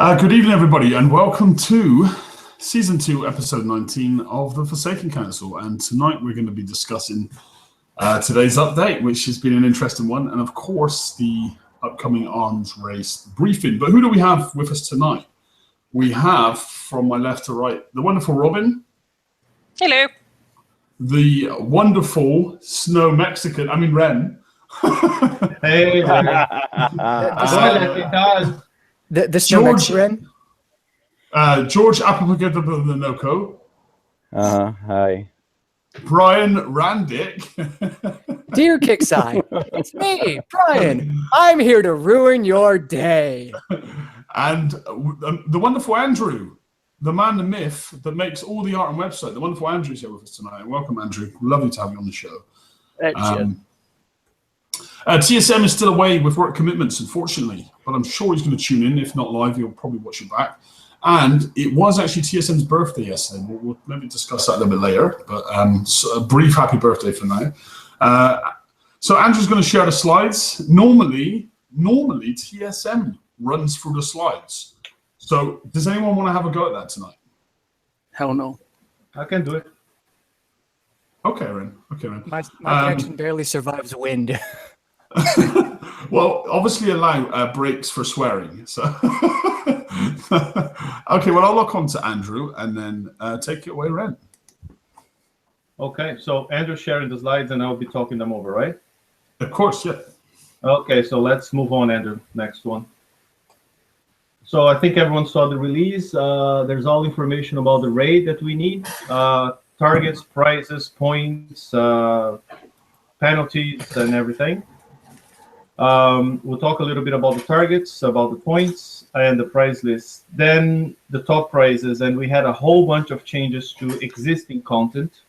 Good evening, everybody, and welcome to Season 2, Episode 19 of the Forsaken Council. And tonight we're going to be discussing today's update, which has been an interesting one, and of course the upcoming arms race briefing. But who do we have with us tonight? We have, from my left to right, the wonderful Robin. Hello. The wonderful Snow Mexican, Ren. Hey, The Snow Mexican. George Apapagadabanoko. Hi. Brian Randick. Dear Kickside, it's me, Brian. I'm here to ruin your day. And the wonderful Andrew, the man, the myth that makes all the art and website. The wonderful Andrew's here with us tonight. Welcome, Andrew. Lovely to have you on the show. TSM is still away with work commitments, unfortunately, but I'm sure he's going to tune in. If not live, he'll probably watch it back. And it was actually TSM's birthday yesterday. We'll maybe discuss that a little bit later, but so a brief happy birthday for now. So Andrew's going to share the slides. Normally TSM runs through the slides. So does anyone want to have a go at that tonight? Hell no. I can do it. Okay, Ren. My connection barely survives wind. Well, obviously allow breaks for swearing. So, okay. Well, I'll lock on to Andrew and then take it away, Ren. Okay, so Andrew's sharing the slides and I'll be talking them over, right? Of course, yeah. Okay, so let's move on, Andrew. Next one. So I think everyone saw the release. There's all information about the raid that we need. Targets, prizes, points, penalties, and everything. We'll talk a little bit about the targets, about the points, and the prize list. Then the top prizes, and we had a whole bunch of changes to existing content,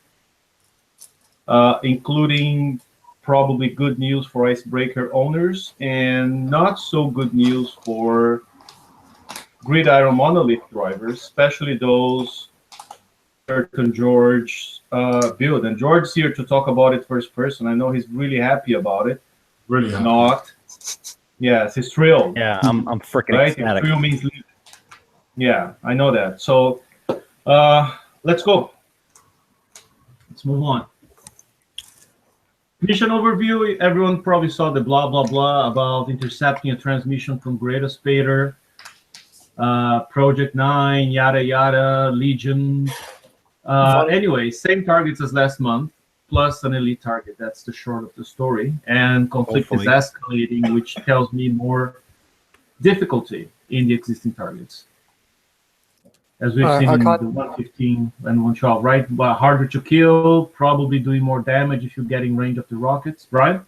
including probably good news for Icebreaker owners and not so good news for Gridiron Monolith drivers, especially those and George build. And George's here to talk about it first person. I know he's really happy about it. Really happy. Not. Yes, he's thrilled. Yeah, I'm freaking ecstatic. Thrill means leave. Yeah, I know that. So let's go. Let's move on. Mission overview. Everyone probably saw the blah, blah, blah about intercepting a transmission from Great Spader, Project 9, yada, yada, Legion. Anyway, same targets as last month, plus an elite target. That's the short of the story. And conflict is escalating, which tells me more difficulty in the existing targets. As we've seen in the 115 and 112, right? But harder to kill, probably doing more damage if you get in range of the rockets. Brian?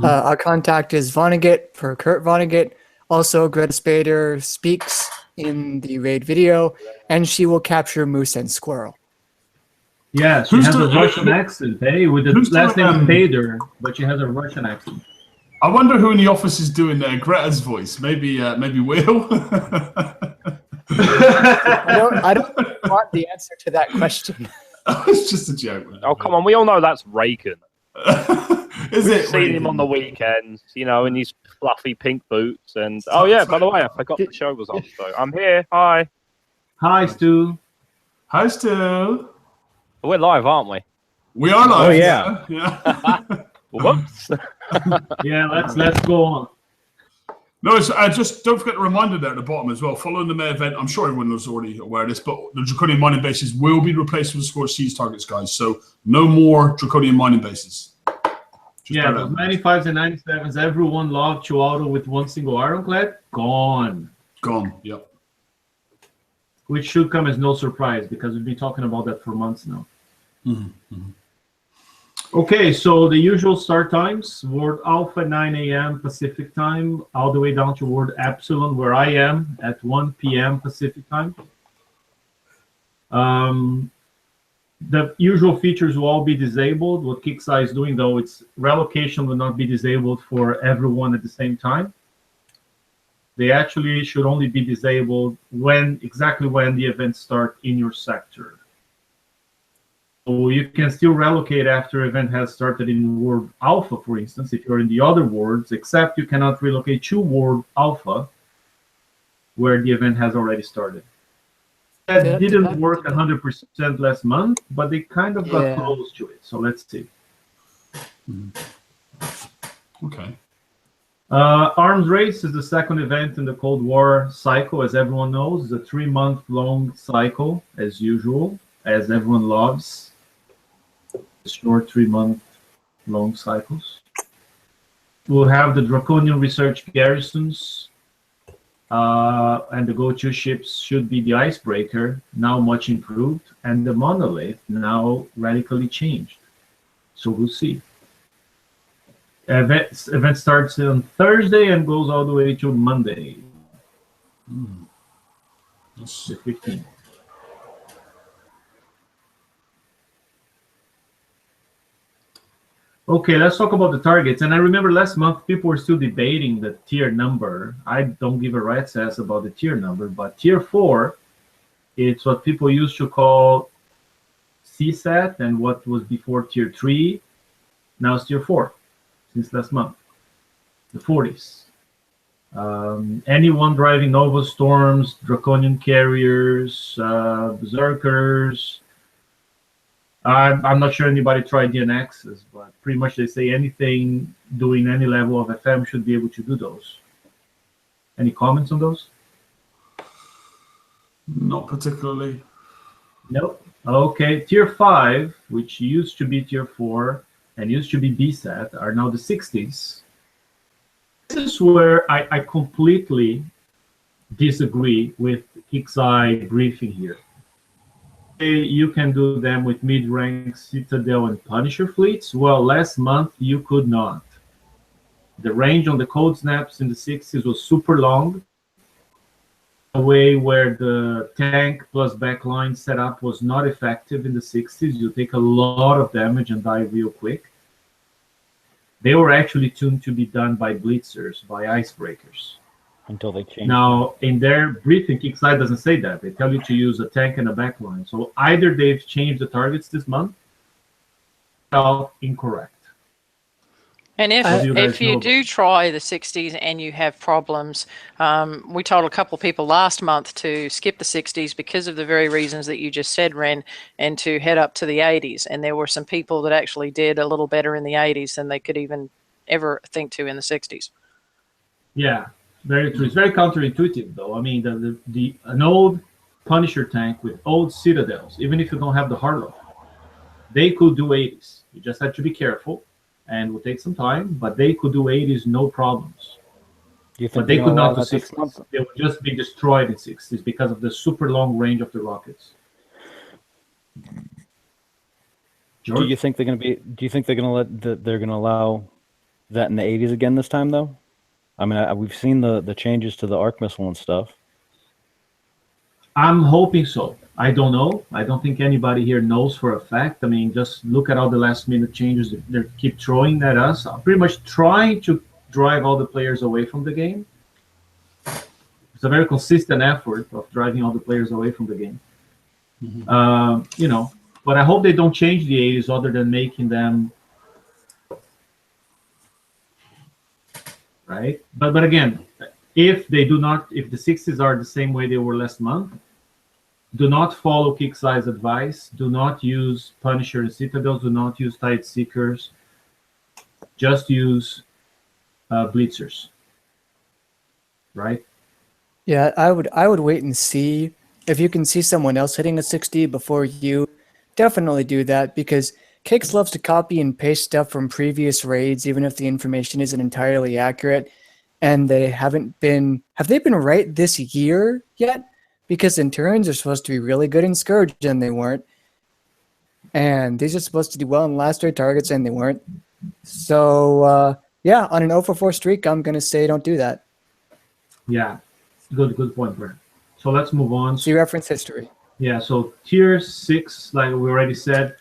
Our contact is Vonnegut for Kurt Vonnegut. Also, Greta Spader speaks in the raid video, and she will capture moose and squirrel. Yeah, she has a Russian accent, hey? With the last name Spader, but she has a Russian accent. I wonder who in the office is doing Greta's voice. Maybe Will. I don't want the answer to that question. It's just a joke, man. Oh, come on. We all know that's Reagan. Is it? Seen him on the weekends, in his fluffy pink boots. And oh yeah, by the way, I forgot the show was on. So I'm here. Hi. Hi, Stu. Hi, Stu. We're live, aren't we? We are live. Oh yeah. Whoops. Yeah, let's go on. No, just don't forget the reminder there at the bottom as well. Following the May event, I'm sure everyone was already aware of this, but the Draconian mining bases will be replaced with Scorched Seas targets, guys. So no more Draconian mining bases. Yeah, those 95s and 97s, everyone loved to auto with one single ironclad. Gone. Yep. Which should come as no surprise because we've been talking about that for months now. Okay, so the usual start times: Ward Alpha 9 a.m. Pacific time, all the way down to Ward Epsilon, where I am at 1 p.m. Pacific time. The usual features will all be disabled. What Kickside is doing, though, it's relocation will not be disabled for everyone at the same time. They actually should only be disabled exactly when the events start in your sector. So you can still relocate after event has started in Ward Alpha, for instance, if you're in the other wards, except you cannot relocate to Ward Alpha where the event has already started. That didn't work 100% last month, but they kind of got close to it. So let's see. Okay. Arms Race is the second event in the Cold War cycle, as everyone knows. It's a 3-month-long cycle, as usual, as everyone loves. Short 3-month-long cycles. We'll have the Draconian Research Garrisons, and the go-to ships should be the Icebreaker, now much improved, and the Monolith, now radically changed. So we'll see. Event starts on Thursday and goes all the way to Monday. The 15th. Okay, let's talk about the targets. And I remember last month people were still debating the tier number. I don't give a rat's ass about the tier number, but tier 4, it's what people used to call CSAT, and what was before tier 3, now it's tier 4. Since last month, the 40s. Anyone driving Nova Storms, Draconian Carriers, Berserkers. I'm not sure anybody tried DNXs, but pretty much they say anything doing any level of FM should be able to do those. Any comments on those? Not particularly. Nope. Okay, tier 5, which used to be tier 4, and used to be BSAT, are now the 60s. This is where I completely disagree with Kixeye briefing here. You can do them with mid-rank Citadel and Punisher fleets. Well, last month you could not. The range on the cold snaps in the 60s was super long, a way where the tank plus backline setup was not effective in the 60s. You take a lot of damage and die real quick. They were actually tuned to be done by blitzers, by icebreakers. Until they changed. Now, in their briefing, Kixeye doesn't say that. They tell you to use a tank and a backline. So either they've changed the targets this month, or incorrect. And if you do try the 60s and you have problems, we told a couple of people last month to skip the 60s because of the very reasons that you just said, Ren, and to head up to the 80s. And there were some people that actually did a little better in the 80s than they could even ever think to in the 60s. Yeah, very true. It's very counterintuitive, though. I mean, an old Punisher tank with old Citadels, even if you don't have the Harlow, they could do 80s. You just have to be careful. And will take some time, but they could do 80s no problems. But they could not do 60s. They would just be destroyed in 60s because of the super long range of the rockets. George? Do you think they're going to be? Do you think they're going to they're going to allow that in the 80s again this time, though? I mean, we've seen the changes to the arc missile and stuff. I'm hoping so. I don't know. I don't think anybody here knows for a fact. I mean, just look at all the last-minute changes they keep throwing at us. I'm pretty much trying to drive all the players away from the game. It's a very consistent effort of driving all the players away from the game. You know, but I hope they don't change the 80s other than making them right. But again, if they do not, if the 60s are the same way they were last month, do not follow Kixeye's advice. Do not use Punisher and Citadels. Do not use Tide Seekers. Just use Blitzers. Right? Yeah, I would wait and see. If you can see someone else hitting a 60 before you, definitely do that, because Kix loves to copy and paste stuff from previous raids, even if the information isn't entirely accurate. And they haven't been... Have they been right this year yet? Because Imperions are supposed to be really good in Scourge, and they weren't. And these are supposed to do well in last raid targets, and they weren't. So, yeah, on an 0-for-4 streak, I'm going to say don't do that. Yeah, good point, Brent. So let's move on. See reference history. Yeah, so tier 6, like we already said.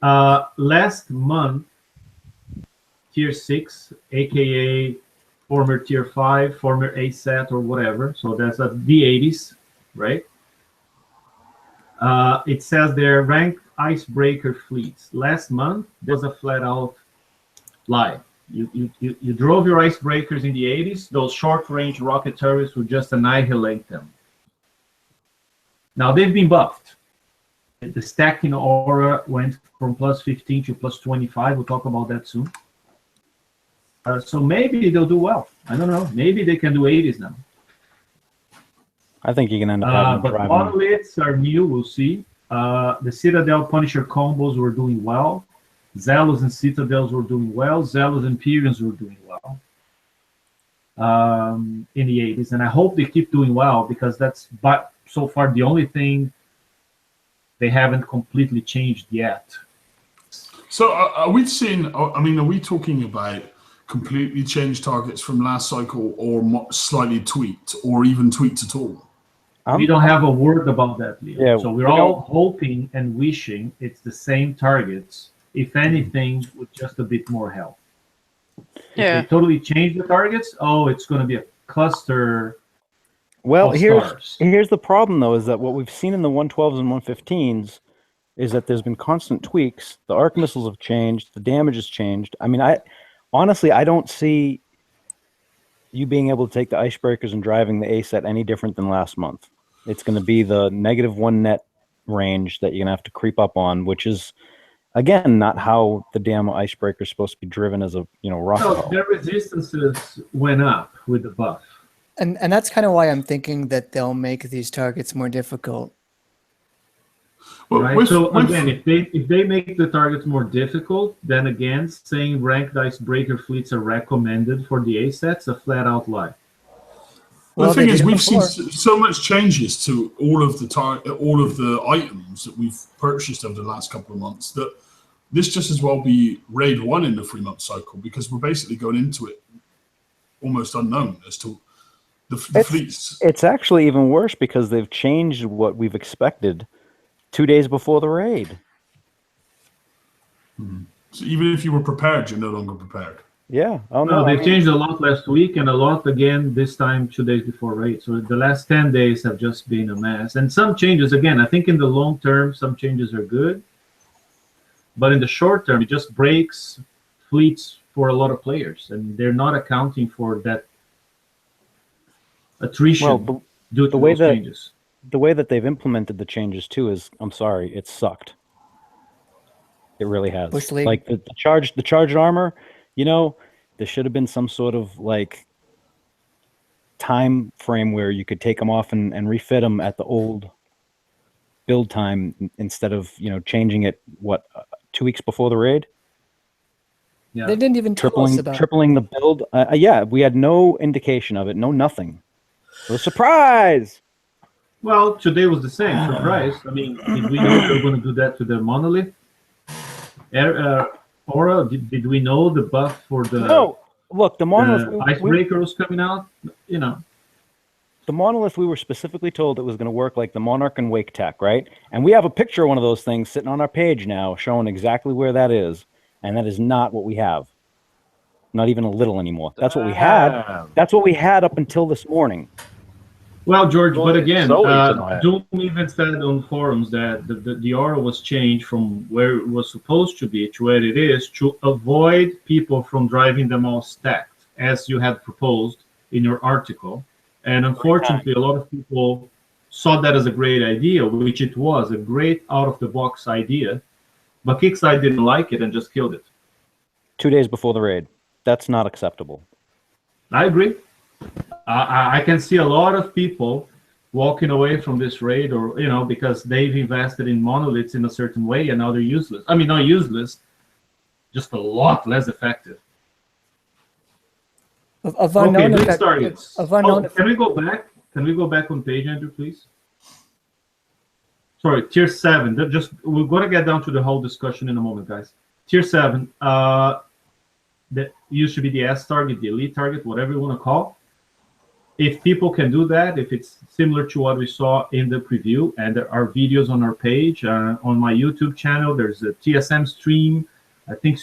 Last month, tier 6, a.k.a. former tier 5, former ASAT or whatever. So that's a D80s. Right? It says they're ranked Icebreaker fleets. Last month, there's a flat-out lie. You drove your icebreakers in the 80s, those short-range rocket turrets would just annihilate them. Now they've been buffed. The stacking aura went from plus 15 to plus 25. We'll talk about that soon. So maybe they'll do well. I don't know. Maybe they can do 80s now. I think you can end up having but monoliths are new. We'll see. The Citadel Punisher combos were doing well. Zealous and Citadels were doing well. Zealous and Imperions were doing well in the 80s. And I hope they keep doing well because that's so far the only thing they haven't completely changed yet. So are we seeing, I mean, are we talking about completely changed targets from last cycle or slightly tweaked or even tweaked at all? We don't have a word about that, Leo. Yeah, so we're all hoping and wishing it's the same targets, if anything, with just a bit more help. Yeah. If they totally change the targets, it's going to be a cluster. Well, of here's the problem, though, is that what we've seen in the 112s and 115s is that there's been constant tweaks. The arc missiles have changed. The damage has changed. I mean, honestly, I don't see you being able to take the icebreakers and driving the A set any different than last month. It's going to be the -1 net range that you're going to have to creep up on, which is, again, not how the damn icebreaker is supposed to be driven as a rocket. So their resistances went up with the buff. And that's kind of why I'm thinking that they'll make these targets more difficult. Well, right. Again, if they make the targets more difficult, then again, saying ranked icebreaker fleets are recommended for the A sets a flat out lie. Well, the thing is, we've seen so much changes to all of the items that we've purchased over the last couple of months that this just as well be raid 1 in the 3-month cycle because we're basically going into it almost unknown as to the fleets. It's actually even worse because they've changed what we've expected 2 days before the raid. So even if you were prepared, you're no longer prepared. Yeah. No, they've changed a lot last week and a lot again this time 2 days before raid. So the last 10 days have just been a mess. And some changes, again, I think in the long term, some changes are good. But in the short term, it just breaks fleets for a lot of players. And they're not accounting for that attrition due to those changes. The way that they've implemented the changes too is, I'm sorry, it sucked. It really has. Like the charged armor, there should have been some sort of like time frame where you could take them off and refit them at the old build time instead of changing it 2 weeks before the raid. Yeah, they didn't even tell us about tripling the build. Yeah, we had no indication of it, nothing. So surprise. Well, today was the same surprise. I mean, did we know they were going to do that to the monolith? Aura, did we know the buff for the? No, look, the monolith icebreaker was coming out. The monolith, we were specifically told it was going to work like the Monarch and Wake Tech, right? And we have a picture of one of those things sitting on our page now, showing exactly where that is, and that is not what we have. Not even a little anymore. That's what we had. That's what we had up until this morning. Well, George, but again, Doom even said on forums that the aura was changed from where it was supposed to be to where it is to avoid people from driving them all stacked, as you had proposed in your article. And unfortunately, a lot of people saw that as a great idea, which it was, a great out-of-the-box idea. But Kickside didn't like it and just killed it. 2 days before the raid. That's not acceptable. I agree. I can see a lot of people walking away from this raid or, because they've invested in monoliths in a certain way and now they're useless. I mean, not useless, just a lot less effective. Blitz targets. Can we go back? Can we go back on page, Andrew, please? Sorry, tier 7. We're going to get down to the whole discussion in a moment, guys. Tier 7, that used to be the S target, the elite target, whatever you want to call. If people can do that, if it's similar to what we saw in the preview, and there are videos on our page, on my YouTube channel, there's a TSM stream. I think,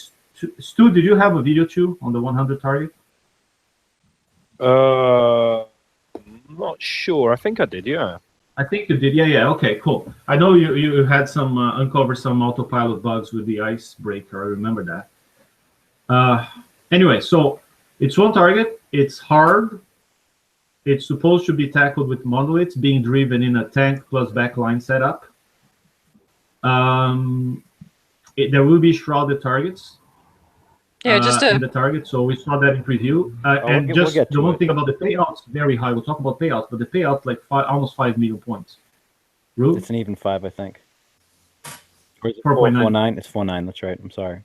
Stu, did you have a video too on the 100 target? Not sure. I think I did, yeah. I think you did, yeah. Okay, cool. I know you had some uncover some autopilot bugs with the Icebreaker. I remember that. Anyway, so it's one target. It's hard. It's supposed to be tackled with monoliths being driven in a tank plus backline setup. There will be shrouded targets. Yeah, just in the target. So we saw that in preview. And we'll get the to one it. thing about the payouts, very high. We'll talk about payouts, but the payouts like almost 5 million points. Rue? It's an even 5, I think. Or is it 4.9? 4.9? It's 4.9. That's right. I'm sorry.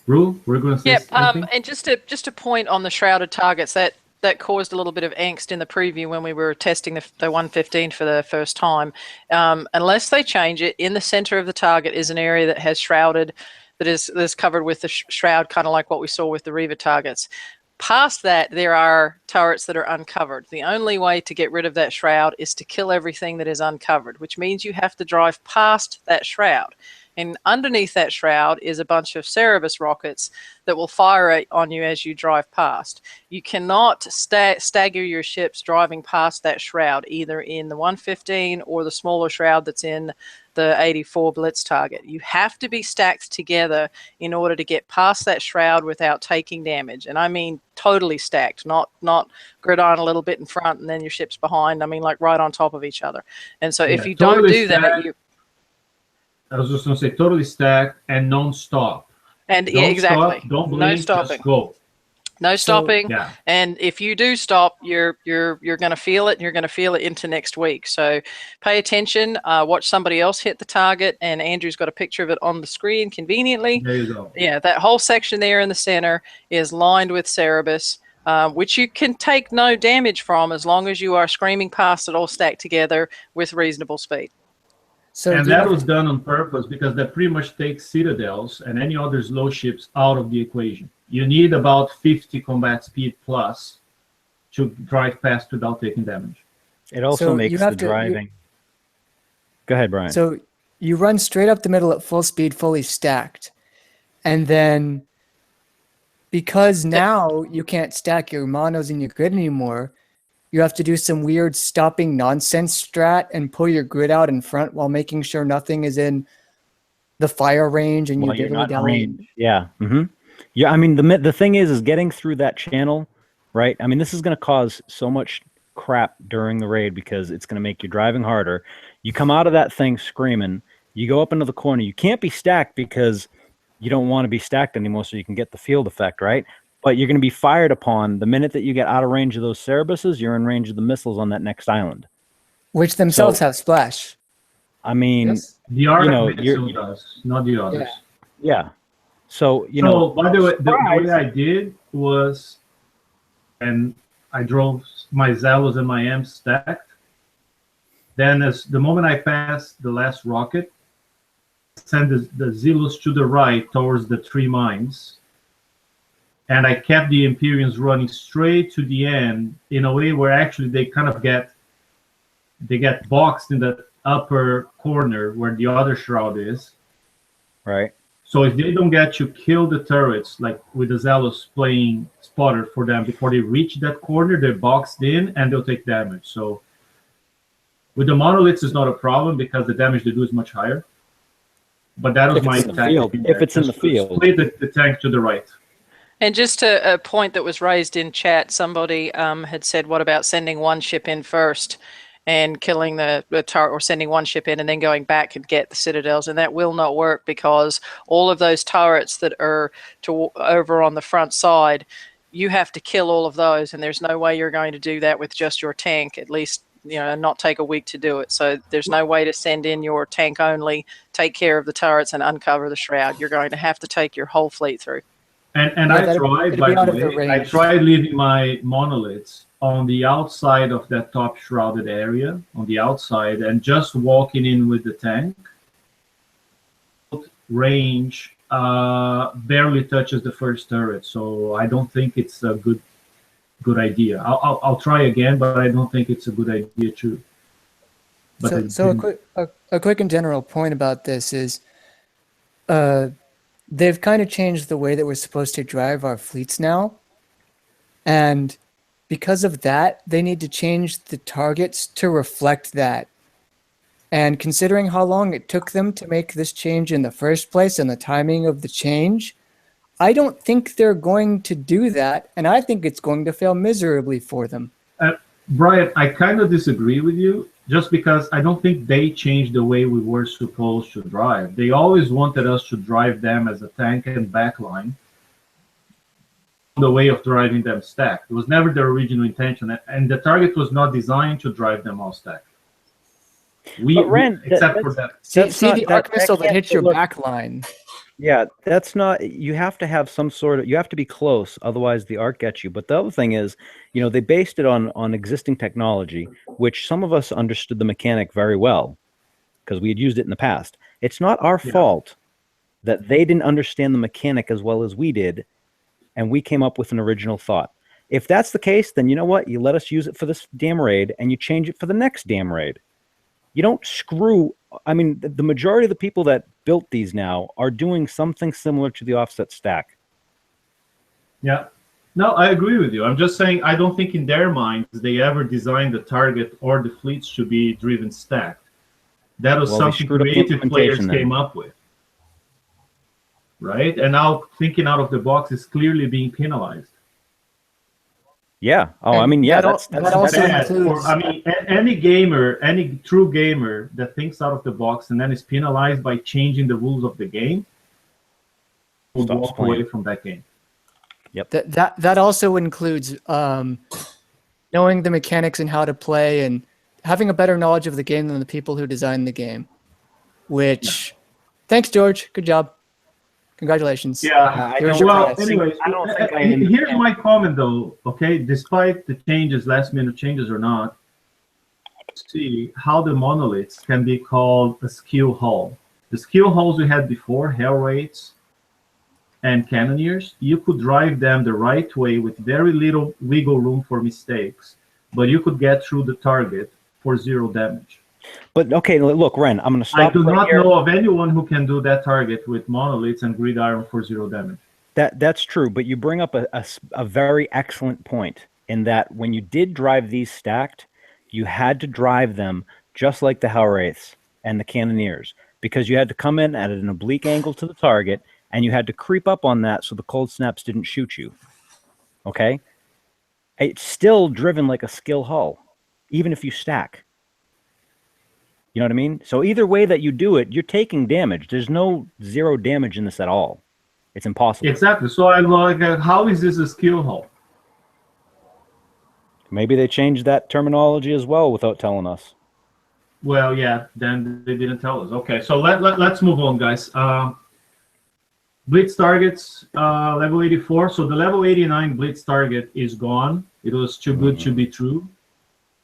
Rue, we're going to say Yep. something? And just a point on the shrouded targets that caused a little bit of angst in the preview when we were testing the 115 for the first time. Unless they change it, in the center of the target is an area that has shrouded, that is covered with the shroud, kind of like what we saw with the Reaver targets. Past that, there are turrets that are uncovered. The only way to get rid of that shroud is to kill everything that is uncovered, which means you have to drive past that shroud. And underneath that shroud is a bunch of Cerberus rockets that will fire on you as you drive past. You cannot stagger your ships driving past that shroud, either in the 115 or the smaller shroud that's in the 84 Blitz target. You have to be stacked together in order to get past that shroud without taking damage. And I mean totally stacked, not gridiron a little bit in front and then your ship's behind. I mean like right on top of each other. And so if you don't do that, I was just going to say totally stacked and non-stop. And Don't yeah, exactly. Stop, don't blink, no stopping. Just go. No stopping. Yeah. And if you do stop, you're going to feel it, and you're going to feel it into next week. So pay attention. Watch somebody else hit the target, and Andrew's got a picture of it on the screen conveniently. There you go. Yeah, that whole section there in the center is lined with Cerberus, which you can take no damage from as long as you are screaming past it all stacked together with reasonable speed. So And that was done on purpose because that pretty much takes citadels and any other slow ships out of the equation. You need about 50 combat speed plus to drive past without taking damage. It also So makes you the have to- driving. Go ahead, Brian. So you run straight up the middle at full speed, fully stacked. And then because now you can't stack your monos in your grid anymore, you have to do some weird stopping nonsense strat and pull your grid out in front while making sure nothing is in the fire range and Well, you're you're not in down. range. Yeah. Yeah. I mean, the thing is getting through that channel, right? I mean, this is going to cause so much crap during the raid because it's going to make your driving harder. You come out of that thing screaming. You go up into the corner. You can't be stacked because you don't want to be stacked anymore, so you can get the field effect, right? But you're going to be fired upon the minute that you get out of range of those Cerebuses. You're in range of the missiles on that next island, Which themselves have splash. I mean, Yes. The Arc you're- missile does, not the others. yeah. So So, by the way, the surprise. way I did was, and I drove my Zealous and my M stacked. Then as the moment I passed the last rocket, send the Zealous to the right towards the 3 mines. And I kept the Imperions running straight to the end in a way where actually they kind of get boxed in the upper corner where the other shroud is. right. So if they don't get to kill the turrets, like with the Zealous playing spotter for them before they reach that corner, they're boxed in and they'll take damage. So with the monoliths, it's not a problem because the damage they do is much higher. But that was If my it's in the tactic field. in If there, it's in just the to field. split the tank to the right. And just a point that was raised in chat, somebody had said, what about sending one ship in first and killing the turret, or sending one ship in and then going back and get the citadels? And that will not work because all of those turrets that are over on the front side, you have to kill all of those. And there's no way you're going to do that with just your tank, at least, and not take a week to do it. So there's no way to send in your tank only, take care of the turrets and uncover the shroud. You're going to have to take your whole fleet through. And Yeah, I tried, it'd by be out the of the way, I range. tried leaving my monoliths on the outside of that top shrouded area, on the outside, and just walking in with the tank. Range barely touches the first turret, so I don't think it's a good idea. I'll try again, but I don't think it's a good idea too. But So a quick and general point about this is, they've kind of changed the way that we're supposed to drive our fleets now, and because of that, they need to change the targets to reflect that. And considering how long it took them to make this change in the first place and the timing of the change, I don't think they're going to do that, and I think it's going to fail miserably for them. Brian, I kind of disagree with you, just because I don't think they changed the way we were supposed to drive. They always wanted us to drive them as a tank and backline. The way of driving them stacked. It was never their original intention, and the target was not designed to drive them all stacked. Except for that. See the arc missile that hits your back line. Yeah, that's not. You have to have some sort of. You have to be close, otherwise the arc gets you. But the other thing is, they based it on existing technology, which some of us understood the mechanic very well, because we had used it in the past. It's not our fault that they didn't understand the mechanic as well as we did, and we came up with an original thought. If that's the case, then you know what? You let us use it for this damn raid, and you change it for the next damn raid. You don't screw. I mean, the majority of the people that built these now are doing something similar to the offset stack. Yeah. No, I agree with you. I'm just saying I don't think in their minds they ever designed the target or the fleets to be driven stacked. That was something creative players came up with. Right? And now thinking out of the box is clearly being penalized. Yeah. Oh, I mean, yeah, that's also includes. I mean, any gamer, any true gamer that thinks out of the box and then is penalized by changing the rules of the game will walk away from that game. Yep. That also includes knowing the mechanics and how to play and having a better knowledge of the game than the people who designed the game. Which, thanks, George. Good job. Congratulations. Yeah. Anyways, here's my comment though. Okay, despite the changes, last-minute changes or not, see how the monoliths can be called a skill hull. The skill hulls we had before, Hell Raids and Cannoneers, you could drive them the right way with very little wiggle room for mistakes, but you could get through the target for 0 damage. But okay, look, Ren, I'm going to stop. I do not know of anyone who can do that target with monoliths and gridiron for 0 damage. That's true, but you bring up a very excellent point in that when you did drive these stacked, you had to drive them just like the Hellwraiths and the Cannoneers, because you had to come in at an oblique angle to the target, and you had to creep up on that so the cold snaps didn't shoot you. Okay? It's still driven like a skill hull, even if you stack. You know what I mean? So either way that you do it, you're taking damage. There's no 0 damage in this at all. It's impossible. Exactly. So I'm like, how is this a skill hull? Maybe they changed that terminology as well without telling us. Well, yeah, then they didn't tell us. Okay, so let's move on, guys. Blitz targets, level 84. So the level 89 Blitz target is gone. It was too good to be true,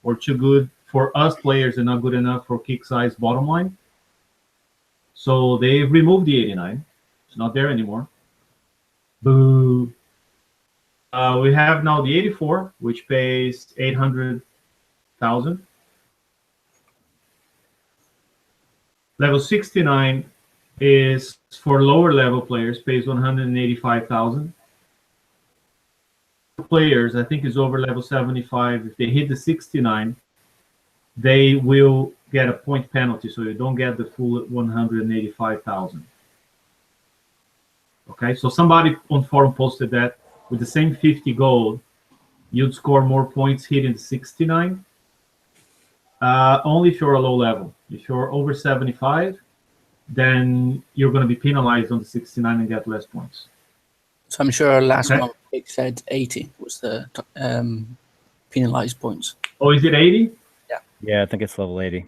or too good for us players and not good enough for kick size bottom line. So they've removed the 89. It's not there anymore. Boo. We have now the 84, which pays 800,000. Level 69 is for lower level players, pays 185,000. Players, I think, is over level 75. If they hit the 69, they will get a point penalty, so you don't get the full 185,000. Okay, so somebody on forum posted that with the same 50 gold, you'd score more points hitting the 69. Only if you're a low level. If you're over 75, then you're going to be penalized on the 69 and get less points. So I'm sure last month it said 80 was the penalized points. Oh, is it 80? Yeah, I think it's level 80.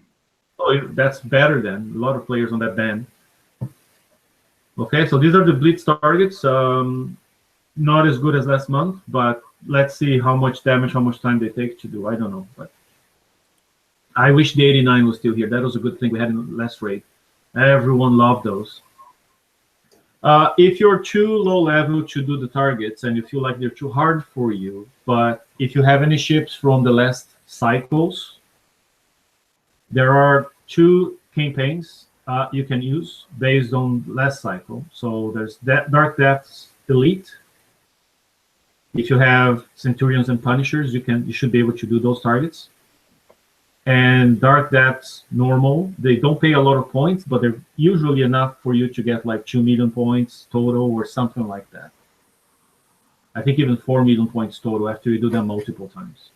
Oh, that's better then. A lot of players on that band. Okay, so these are the Blitz targets. Not as good as last month, but let's see how much damage, how much time they take to do. I don't know, but I wish the 89 was still here. That was a good thing we had in the last raid. Everyone loved those. If you're too low level to do the targets and you feel like they're too hard for you, but if you have any ships from the last cycles, there are 2 campaigns you can use based on last cycle. So there's Dark Depths Elite. If you have Centurions and Punishers, you should be able to do those targets. And Dark Depths Normal, they don't pay a lot of points, but they're usually enough for you to get like 2 million points total or something like that. I think even 4 million points total after you do them multiple times.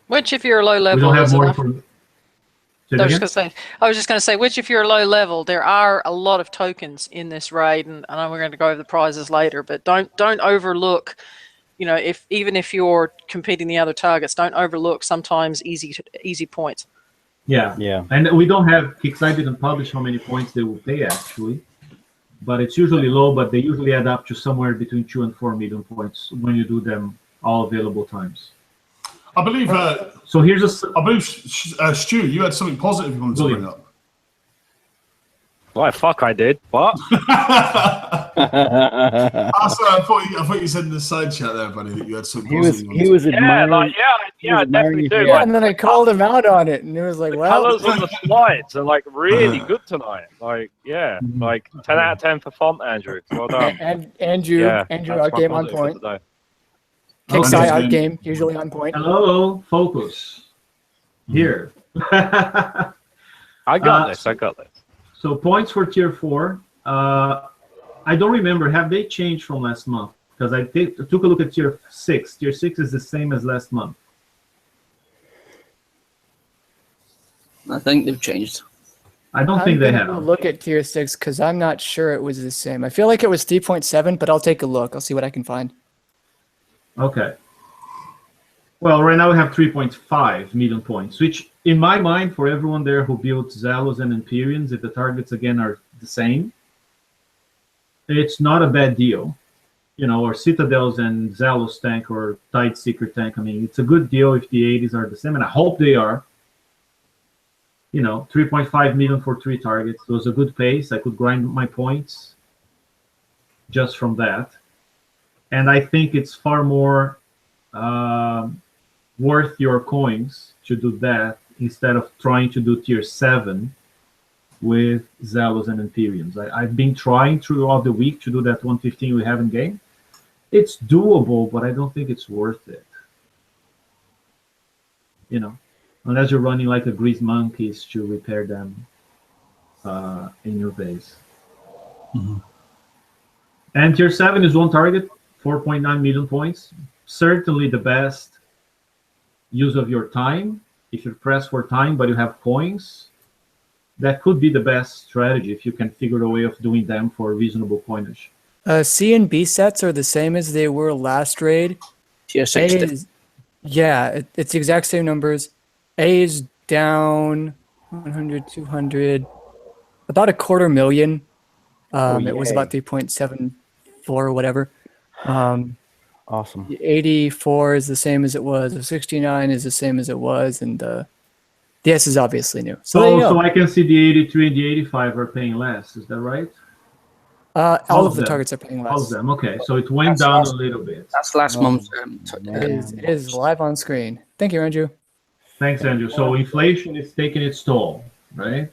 Which, if you're a low We level, don't have is more enough. information. I was just going to say, which, if you're a low level, there are a lot of tokens in this raid, and I know we're going to go over the prizes later, but don't overlook, you know, even if you're competing the other targets, don't overlook sometimes easy points. Yeah. Yeah. And we don't have, Kickstarter didn't publish how many points they will pay actually, but it's usually low, but they usually add up to somewhere between 2 and 4 million points when you do them all available times. I believe. So here's I believe, Stu, you had something positive you wanted to bring up. Why, fuck, I did. What? Sorry, I thought you said in the side chat there, buddy, that you had something positive. He was admiring. I definitely do. Yeah, and then I called him out on it, and it was like, The well, colours on the slides are like really good tonight. Like, yeah, like 10 out of 10 for font, Andrew. Well done. and Andrew, Yeah, Andrew, that's our my game on positive for point. today. Kickside Okay. art game, usually on point. Hello, focus. Here. I got this. So points for tier 4. I don't remember. Have they changed from last month? Because I took a look at tier 6. Tier 6 is the same as last month. I think they've changed. I don't think they I'm have. gonna look at tier 6 because I'm not sure it was the same. I feel like it was 3.7, but I'll take a look. I'll see what I can find. Okay. Well, right now we have 3.5 million points, which in my mind, for everyone there who builds Zealous and Imperions, if the targets again are the same, it's not a bad deal. You know, or Citadels and Zealous tank or Tide Seeker tank. I mean, it's a good deal if the 80s are the same, and I hope they are. You know, 3.5 million for 3 targets. It was a good pace. I could grind my points just from that. And I think it's far more worth your coins to do that instead of trying to do tier 7 with Zealous and Imperions. I've been trying throughout the week to do that 115 we have in game. It's doable, but I don't think it's worth it. You know, unless you're running like a Grease Monkeys to repair them in your base. Mm-hmm. And tier 7 is 1 target, 4.9 million points. Certainly the best use of your time. If you're pressed for time, but you have coins, that could be the best strategy if you can figure a way of doing them for reasonable coinage. C and B sets are the same as they were last raid. Tier A 60. is, yeah, it's the exact same numbers. A is down 100, 200, about 250,000. It was about 3.74 or whatever. Awesome. The 84 is the same as it was. The 69 is the same as it was, and the S is obviously new. So there you go. So I can see the 83 and the 85 are paying less. Is that right? All of the them. targets are paying All of less. them. Okay, so it went down a little bit. That's last month's. It is live on screen. Thank you, Andrew. Thanks, Andrew. So inflation is taking its toll, right?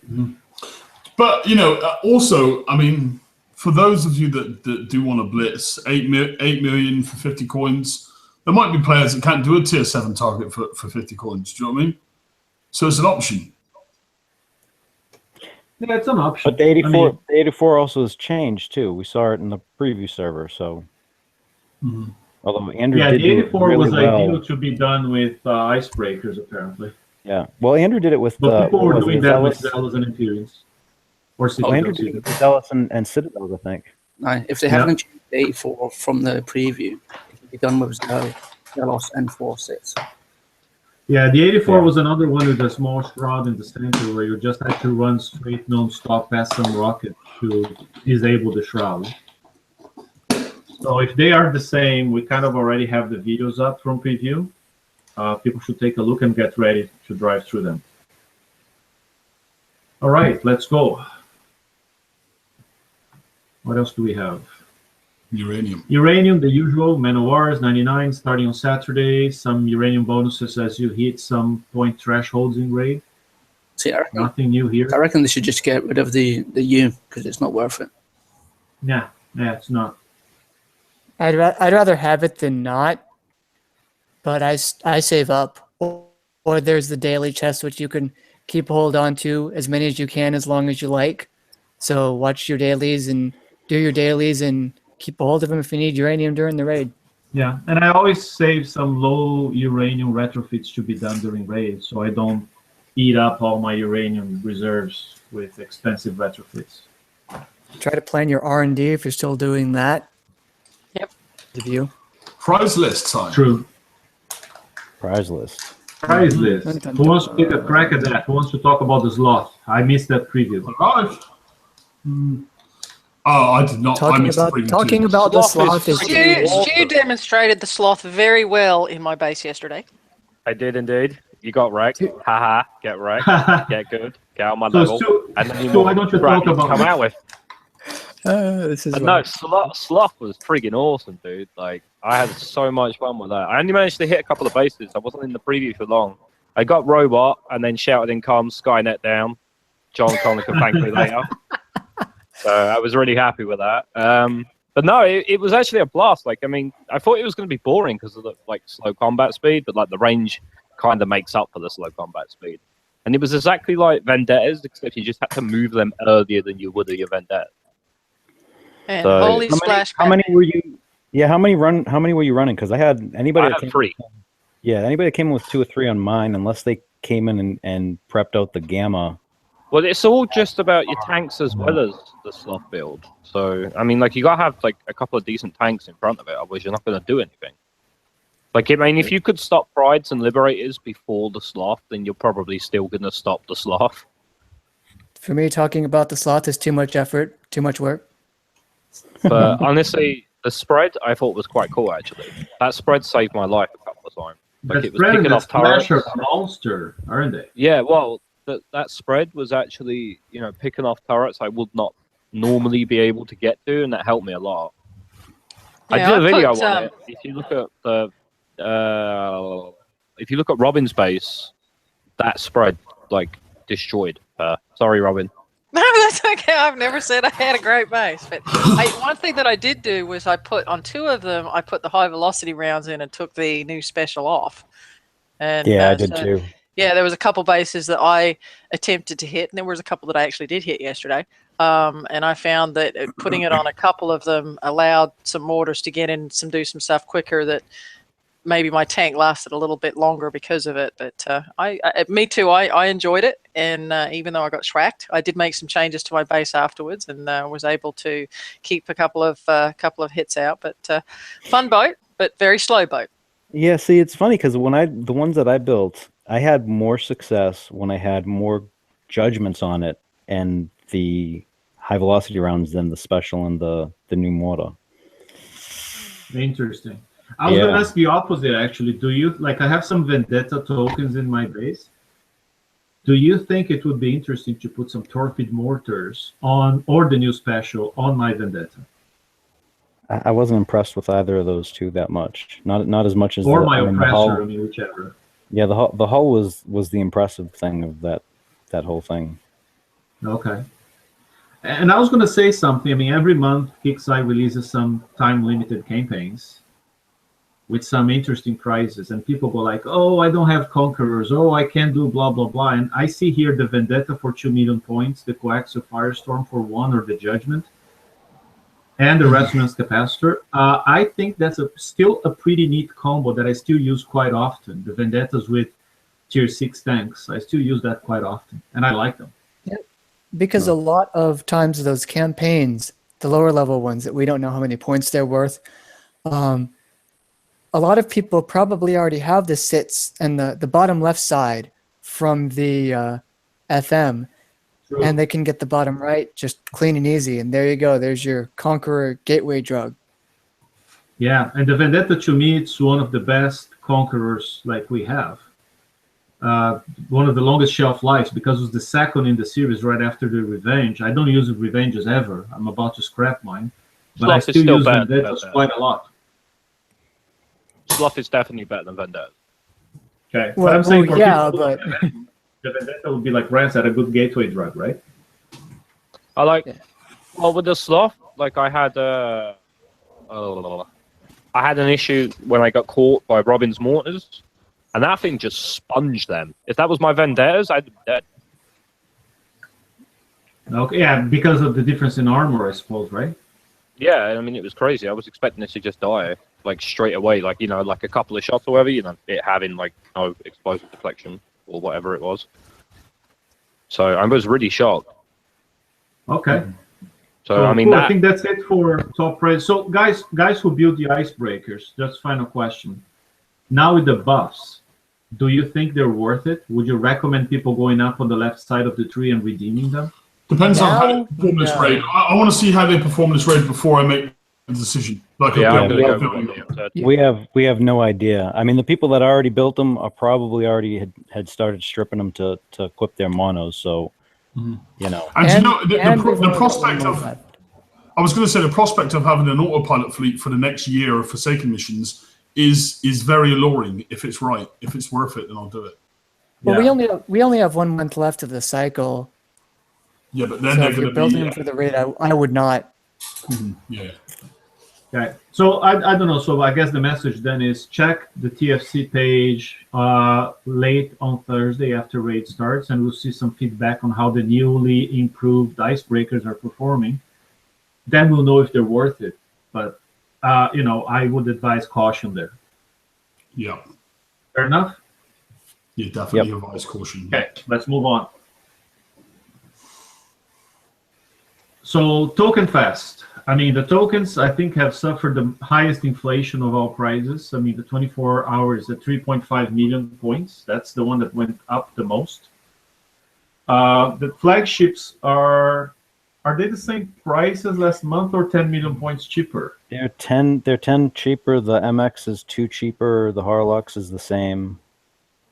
But, you know, also, I mean, for those of you that do want to blitz, 8 million for 50 coins, there might be players that can't do a tier 7 target for 50 coins. Do you know what I mean? So it's an option. Yeah, it's an option. But the 84 also has changed too. We saw it in the preview server. So, although Andrew Yeah, did the do it 84 really was well. ideal to be done with Icebreakers, apparently. Yeah. Well, Andrew did it with. But people were what was doing it, that with Zealous? Zealous and Imperions. Or Oh, Andrew Citadels. did it with Zealous and Citadels, I think. If they haven't changed the 84 from the preview, it can be done with Zealous and 4.6. Yeah, the 84 Yeah. was another one with a small shroud in the center where you just had to run straight non-stop past some rocket to disable the shroud. So if they are the same, we kind of already have the videos up from preview. People should take a look and get ready to drive through them. All right, let's go. What else do we have? Uranium. Uranium, the usual, Manowars, 99, starting on Saturday. Some uranium bonuses as you hit some point thresholds in raid. See, Nothing new here. I reckon they should just get rid of the U because it's not worth it. Yeah, it's not. I'd rather have it than not, but I save up. Or there's the daily chest, which you can keep hold on to as many as you can as long as you like. So watch your dailies and do your dailies and keep a hold of him if you need uranium during the raid. Yeah, and I always save some low uranium retrofits to be done during raids, so I don't eat up all my uranium reserves with expensive retrofits. Try to plan your R&D if you're still doing that. Yep. Of you. Prize list time. True. Prize list. Prize list. Who wants to take a crack at that? Who wants to talk about the Sloth? I missed that preview. Right. Oh, I did not. Talking about the Sloth is Stu demonstrated the Sloth very well in my base yesterday. I did indeed. You got wrecked. Haha. Get wrecked. Get good. Get on my So level. Stu, And then why don't you talk about come out with? this is But no, Sloth was friggin' awesome, dude. Like, I had so much fun with that. I only managed to hit a couple of bases. I wasn't in the preview for long. I got Robot, and then shouted in comms, Skynet down. John Connor can thank me later. So I was really happy with that. But no, it was actually a blast. Like, I mean, I thought it was going to be boring because of the slow combat speed, but like the range kind of makes up for the slow combat speed. And it was exactly like Vendettas, except you just had to move them earlier than you would your Vendetta. And So- holy splash! How many were you? Yeah, how many were you running? Because I had anybody. I that had came- 3. Yeah, anybody that came in with 2 or 3 on mine, unless they came in and prepped out the gamma. Well, it's all just about your tanks as well as the Sloth build. So, I mean, like, you got to have, like, a couple of decent tanks in front of it, otherwise you're not going to do anything. Like, I mean, if you could stop Prides and Liberators before the Sloth, then you're probably still going to stop the Sloth. For me, talking about the Sloth is too much effort, too much work. But honestly, the spread I thought was quite cool, actually. That spread saved my life a couple of times. Like, it was picking off turrets. Splash are monster, aren't they? Yeah, well, that spread was actually, picking off turrets I would not normally be able to get to, and that helped me a lot. Yeah, I did a video put, on it. If you look at Robin's base, that spread destroyed her. Sorry, Robin. No, that's okay. I've never said I had a great base, but one thing that I did do was I put on 2 of them. I put the high velocity rounds in and took the new special off. And Yeah, I did too. Yeah, there was a couple bases that I attempted to hit, and there was a couple that I actually did hit yesterday. And I found that putting it on a couple of them allowed some mortars to get in, do some stuff quicker. That maybe my tank lasted a little bit longer because of it. But me too. I enjoyed it, and even though I got schwacked, I did make some changes to my base afterwards, and was able to keep a couple of hits out. But fun boat, but very slow boat. Yeah, see, it's funny because the ones that I built, I had more success when I had more judgments on it and the high velocity rounds than the special and the new mortar. Interesting. I was going to ask the opposite, actually. Do you, I have some Vendetta tokens in my base. Do you think it would be interesting to put some torpid mortars on, or the new special, on my Vendetta? I wasn't impressed with either of those 2 that much. Not as much as or the, my the oppressor, hull. I mean, whichever. Yeah, the hull was the impressive thing of that whole thing. Okay. And I was going to say something. I mean, every month, Kixeye releases some time-limited campaigns with some interesting prizes, and people go like, "Oh, I don't have Conquerors. Oh, I can't do blah blah blah." And I see here the Vendetta for 2 million points, the Coaxial Firestorm for 1, or the Judgment, and the Resonance Capacitor. I think that's still a pretty neat combo that I still use quite often. The Vendettas with tier 6 tanks, I still use that quite often, and I like them. Because a lot of times those campaigns, the lower level ones that we don't know how many points they're worth, a lot of people probably already have the sits and the bottom left side from the FM. True. And they can get the bottom right just clean and easy. And there you go. There's your Conqueror gateway drug. Yeah, and the Vendetta, to me, it's one of the best Conquerors we have. One of the longest shelf lives, because it was the second in the series right after the Revenge. I don't use the Revenges ever. I'm about to scrap mine. But Sloth I is still still use better than Vendettas Vendetta. quite a lot. Sloth is definitely better than Vendetta. Okay. Well, but I'm saying yeah, people, but the Vendetta would be like Rant at a good gateway drug, right? I like, Yeah. well, with the Sloth, I had an issue when I got caught by Robin's mortars, and that thing just sponged them. If that was my Vendettas, I'd be dead. Okay, yeah, because of the difference in armor, I suppose, right? Yeah, I mean, it was crazy. I was expecting it to just die, like, straight away, like, you know, like a couple of shots or whatever, you know, it having, like, no explosive deflection or whatever it was. So I was really shocked. Okay. So, I mean, cool. I think that's it for top price. So, guys who build the icebreakers, just final question. Now with the buffs, do you think they're worth it? Would you recommend people going up on the left side of the tree and redeeming them? Depends on how they perform this raid. I want to see how they perform this raid before I make the decision. Like, yeah, I'm I'm gonna going to go. We have no idea. I mean, the people that already built them are probably already had started stripping them to equip their monos. So, you know. And you know, the prospect of, I was going to say, the prospect of having an autopilot fleet for the next year of Forsaken missions is very alluring. If it's right, if it's worth it, then I'll do it. Well, we only have 1 month left of the cycle. Yeah, but then So they're if going you're to building be. them for the raid, I would not. Yeah. Okay. So I don't know. So I guess the message then is check the TFC page late on Thursday after raid starts, and we'll see some feedback on how the newly improved icebreakers are performing. Then we'll know if they're worth it. But you know, I would advise caution there. Yeah. Fair enough? Yeah, definitely advise caution. Okay, let's move on. So Token Fest. I mean, the tokens, I think, have suffered the highest inflation of all prices. I mean, the 24 hours at 3.5 million points. That's the one that went up the most. The flagships are they the same price as last month or 10 million points cheaper? They're 10 cheaper. The MX is 2 cheaper. The Harlux is the same.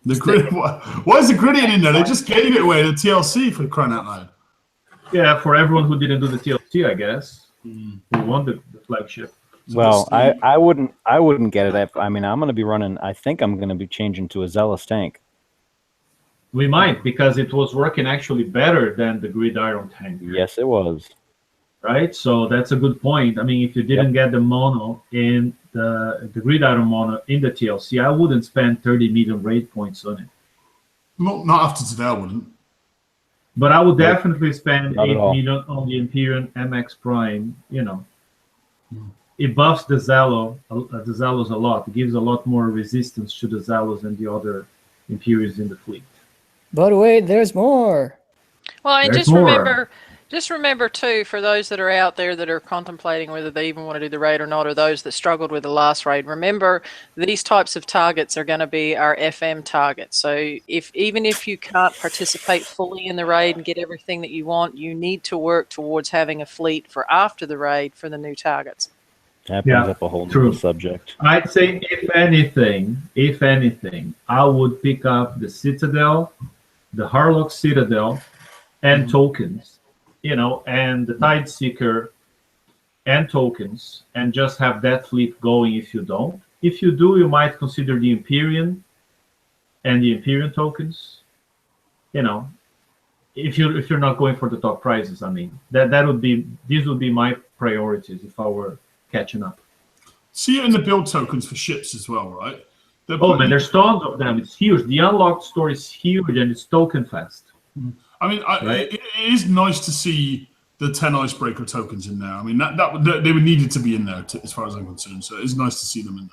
Why is the Gradient in there? They just gave it away to TLC for crying out loud. Yeah, for everyone who didn't do the TLC, I guess. Who won the flagship. Well, I wouldn't get it. I mean, I'm going to be running. I think I'm going to be changing to a Zealous tank. We might, because it was working actually better than the Gridiron tank. Yes, it was. Right, so that's a good point. I mean, if you didn't get the mono in the Gridiron mono in the TLC, I wouldn't spend 30 million raid points on it. Not after today, I wouldn't. But I would definitely spend Not 8 at all. million on the Imperion MX Prime. You know, it buffs the Zealous a lot. It gives a lot more resistance to the Zealous and the other Imperions in the fleet. But wait, there's more. Well, and There's just remember too, for those that are out there that are contemplating whether they even want to do the raid or not, or those that struggled with the last raid, remember these types of targets are going to be our FM targets. So even if you can't participate fully in the raid and get everything that you want, you need to work towards having a fleet for after the raid for the new targets. That brings up a whole new subject. I'd say, if anything, I would pick up the Citadel, the Harlock Citadel, and tokens, you know, and the Tide Seeker and tokens, and just have that fleet going if you don't. If you do, you might consider the Imperion and the Imperion tokens, you know, if you're not going for the top prizes. I mean, these would be my priorities if I were catching up. See it in the build tokens for ships as well, right? Man, there's tons of them. It's huge. The unlocked store is huge, and it's token fest. I mean, it is nice to see the 10 Icebreaker tokens in there. I mean, they were needed to be in there, as far as I'm concerned. So it's nice to see them in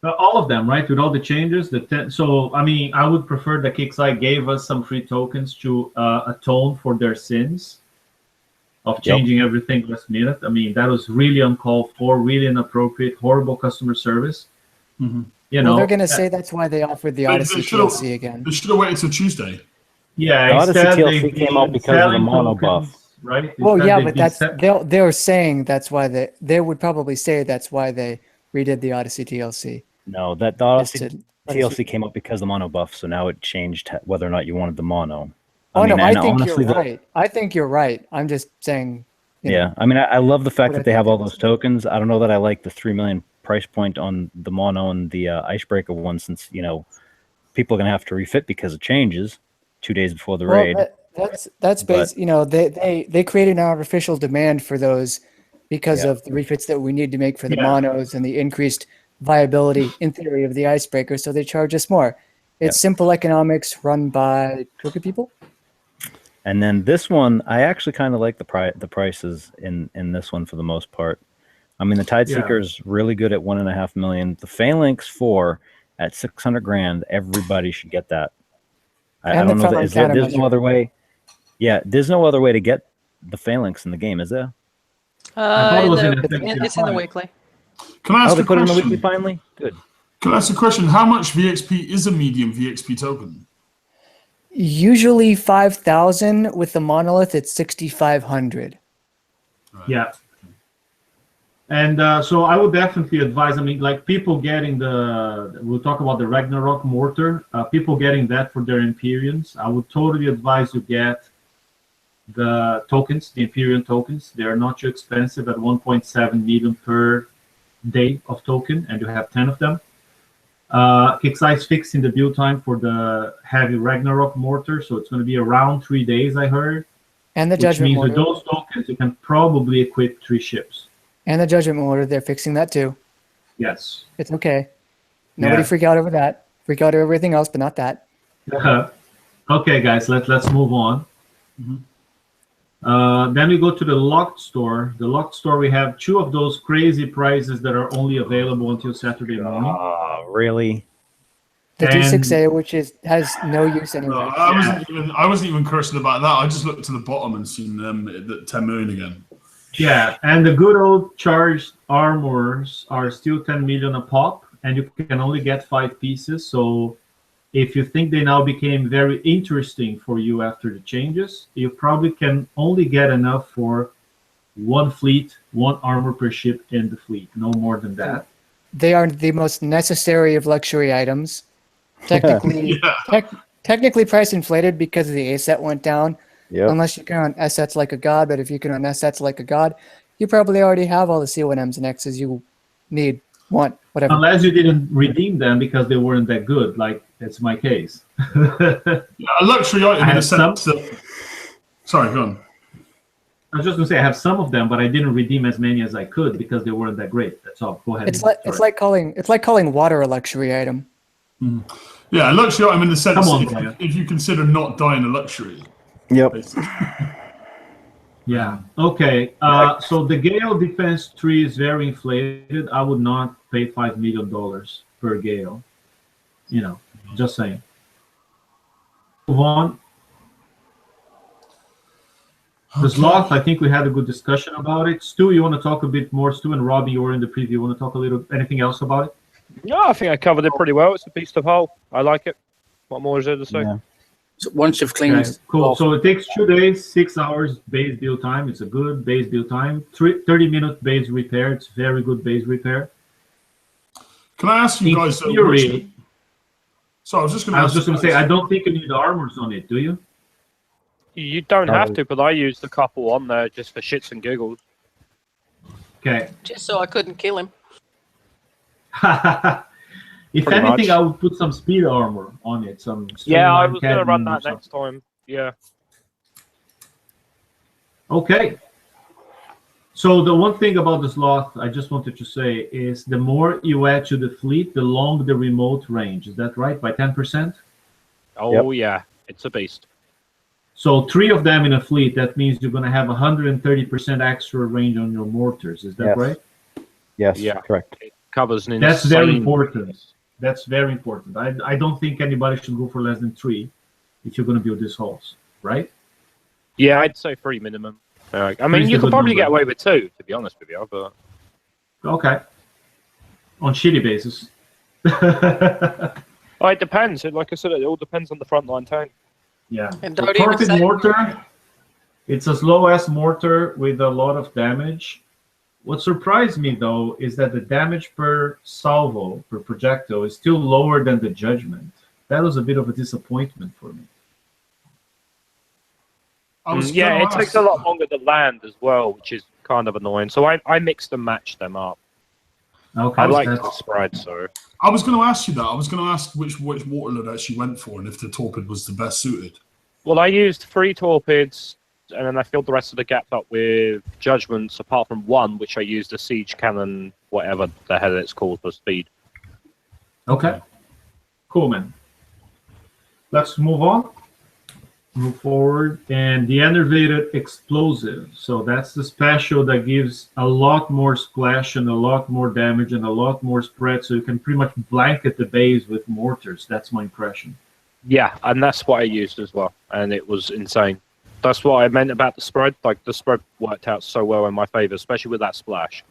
there. All of them, right? With all the changes. So, I mean, I would prefer that Kixeye gave us some free tokens to atone for their sins of changing everything last minute. I mean, that was really uncalled for, really inappropriate, horrible customer service. You know, they're going to say that's why they offered the Odyssey TLC again. They should have waited till Tuesday. Yeah, the Odyssey TLC came out because of the mono buff. Right? Well, yeah, but they're saying that's why they would probably say that's why they redid the Odyssey TLC. No, the Odyssey TLC came up because of the mono buff, so now it changed whether or not you wanted the mono. I think you're right. I think you're right. I'm just saying. Yeah, I mean, I love the fact that they have all those tokens. I don't know that I like the 3 million price point on the mono and the Icebreaker one, since, you know, people are going to have to refit because it changes 2 days before the raid. That's based, you know, they created an artificial demand for those because of the refits that we need to make for the monos and the increased viability in theory of the Icebreaker, so they charge us more. It's simple economics run by crooked people. And then this one, I actually kind of like the prices in this one for the most part. I mean, the Yeah. Tideseeker is really good at 1.5 million. The Phalanx 4 at 600 grand. Everybody should get that. I And the don't know that frontline there's no countermeasure. other way. Yeah, there's no other way to get the Phalanx in the game, is there? I thought it was in It's in the weekly. Can I Oh, ask they a put it in the question? weekly finally. Good. Can I ask a question? How much VXP is a medium VXP token? Usually 5,000. With the Monolith, it's 6,500. Yeah. And so I would definitely advise, I mean, like people getting we'll talk about the Ragnarok mortar, people getting that for their Imperions. I would totally advise you get the tokens, the Imperion tokens. They are not too expensive at 1.7 million per day of token, and you have 10 of them. Kixeye's fixing the build time for the heavy Ragnarok mortar, so it's going to be around 3 days, I heard. And the Which Judgment means Mortar. with those tokens, you can probably equip 3 ships. And the Judgment Mortar, they're fixing that too. Yes. It's okay. Nobody Yeah. freak out over that. Freak out over everything else, but not that. Okay, guys, let's move on. Then we go to the locked store. The locked store, we have 2 of those crazy prizes that are only available until Saturday morning. Oh, really? The And- D6A, which has no use No, anywhere. I wasn't even cursing about that. I just looked to the bottom and seen them at 10 million again. Yeah, and the good old charged armors are still 10 million a pop, and you can only get 5 pieces. So if you think they now became very interesting for you after the changes, you probably can only get enough for 1 fleet, 1 armor per ship in the fleet, no more than that. They are the most necessary of luxury items. Technically, technically price inflated because the A set went down. Yep. Unless you can on S sets like a god, but if you can on S sets like a god, you probably already have all the C1Ms and Xs you need, want, whatever. Unless you didn't redeem them because they weren't that good, like it's my case. A luxury item I in the have sense that. Sorry, go on. I was just gonna say I have some of them, but I didn't redeem as many as I could because they weren't that great. That's all. Go ahead. It's like calling water a luxury item. Yeah, a luxury item in the sense Come on, if, Brian. if you consider not dying a luxury. Yep. Basically. Yeah. Okay. So the Gale Defense 3 is very inflated. I would not pay $5 million per Gale. You know, just saying. Move on. The Sloth, I think we had a good discussion about it. Stu, you want to talk a bit more? Stu and Robbie, you were in the preview. You want to talk a little anything else about it? No, I think I covered it pretty well. It's a beast of hull. I like it. What more is there to say? Yeah. So once you've cleaned, Okay, cool. So it takes 2 days, 6 hours base build time. It's a good base build time. 30-minute base repair. It's very good base repair. Can I ask you In guys? theory, So I was just going I to. was just going to say, I don't think you need armors on it, do you? You don't have to, but I used a couple on there just for shits and giggles. Okay. Just so I couldn't kill him. If Pretty anything, much. I would put some speed armor on it. Some Yeah, I streamline was going to run cadmium or that next time. Yeah. Okay. So the one thing about the Sloth I just wanted to say is the more you add to the fleet, the longer the remote range. Is that right? By 10%? Oh, yeah. It's a beast. So 3 of them in a fleet, that means you're going to have 130% extra range on your mortars. Is that Yes. right? Yes. Yeah. Correct. It covers an That's very insane- important. That's very important. I don't think anybody should go for less than 3 if you're going to build these hulls, right? Yeah, I'd say 3 minimum. I mean, Three's you a could good probably number. get away with 2, to be honest with you, but... Okay. On shitty basis. Oh, it depends. Like I said, it all depends on the frontline tank. Yeah. And The don't even torpid say- mortar, it's a slow-ass mortar with a lot of damage. What surprised me, though, is that the damage per salvo, per projectile, is still lower than the judgment. That was a bit of a disappointment for me. Yeah, it takes a lot longer to land as well, which is kind of annoying. So I mixed and matched them up. Okay. I like that's- the spread, so... I was going to ask you that. I was going to ask which waterload actually went for and if the torpid was the best suited. Well, I used 3 torpedoes, and then I filled the rest of the gap up with judgments, apart from 1, which I used a siege cannon, whatever the hell it's called for speed. Okay. Cool, man. Let's move on. move forward. And the enervated explosive. So that's the special that gives a lot more splash and a lot more damage and a lot more spread. So you can pretty much blanket the base with mortars. That's my impression. Yeah, and that's what I used as well, and it was insane. That's what I meant about the spread. Like, the spread worked out so well in my favor, especially with that splash.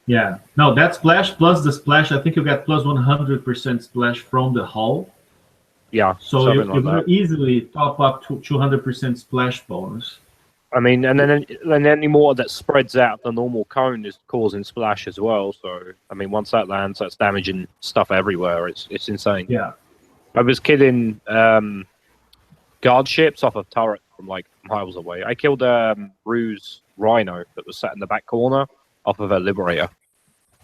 Yeah. No, that splash plus the splash, I think you get plus 100% splash from the hull. Yeah, So you're like going to easily top up to 200% splash bonus. I mean, and then any more that spreads out the normal cone is causing splash as well. So, I mean, once that lands, that's damaging stuff everywhere. It's insane. Yeah. I was killing guard ships off of turrets from like miles away. I killed Rue's Rhino that was sat in the back corner off of a Liberator.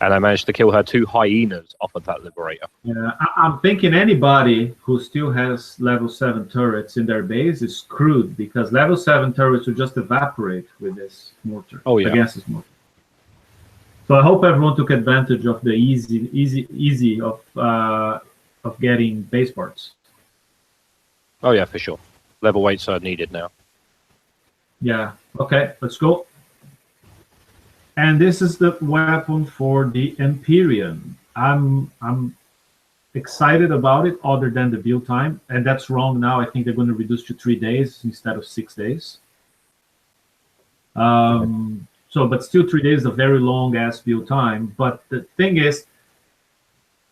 And I managed to kill her 2 hyenas off of that Liberator. Yeah, I'm thinking anybody who still has level 7 turrets in their base is screwed, because level 7 turrets will just evaporate with this mortar. Oh, yeah. Against this mortar. So I hope everyone took advantage of the easy of getting base parts. Oh yeah, for sure. Level 8s are needed now. Yeah. Okay, let's go. And this is the weapon for the Imperion. I'm excited about it, other than the build time, and that's wrong now. I think they're going to reduce to 3 days instead of 6 days. But still 3 days is a very long ass build time. But the thing is,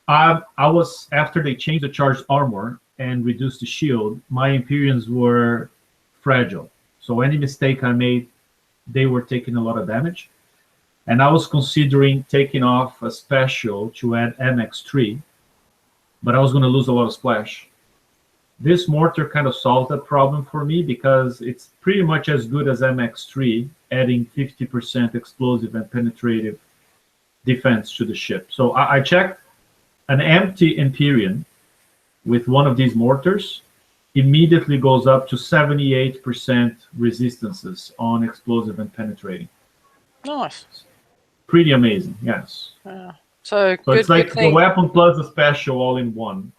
I was, after they changed the charged armor and reduced the shield, my Imperions were fragile. So any mistake I made, they were taking a lot of damage. And I was considering taking off a special to add MX3, but I was going to lose a lot of splash. This mortar kind of solved that problem for me, because it's pretty much as good as MX3, adding 50% explosive and penetrative defense to the ship. So I checked an empty Imperion with one of these mortars, immediately goes up to 78% resistances on explosive and penetrating. Nice. Pretty amazing, yes. So So it's like good the thing. weapon plus the special all in one.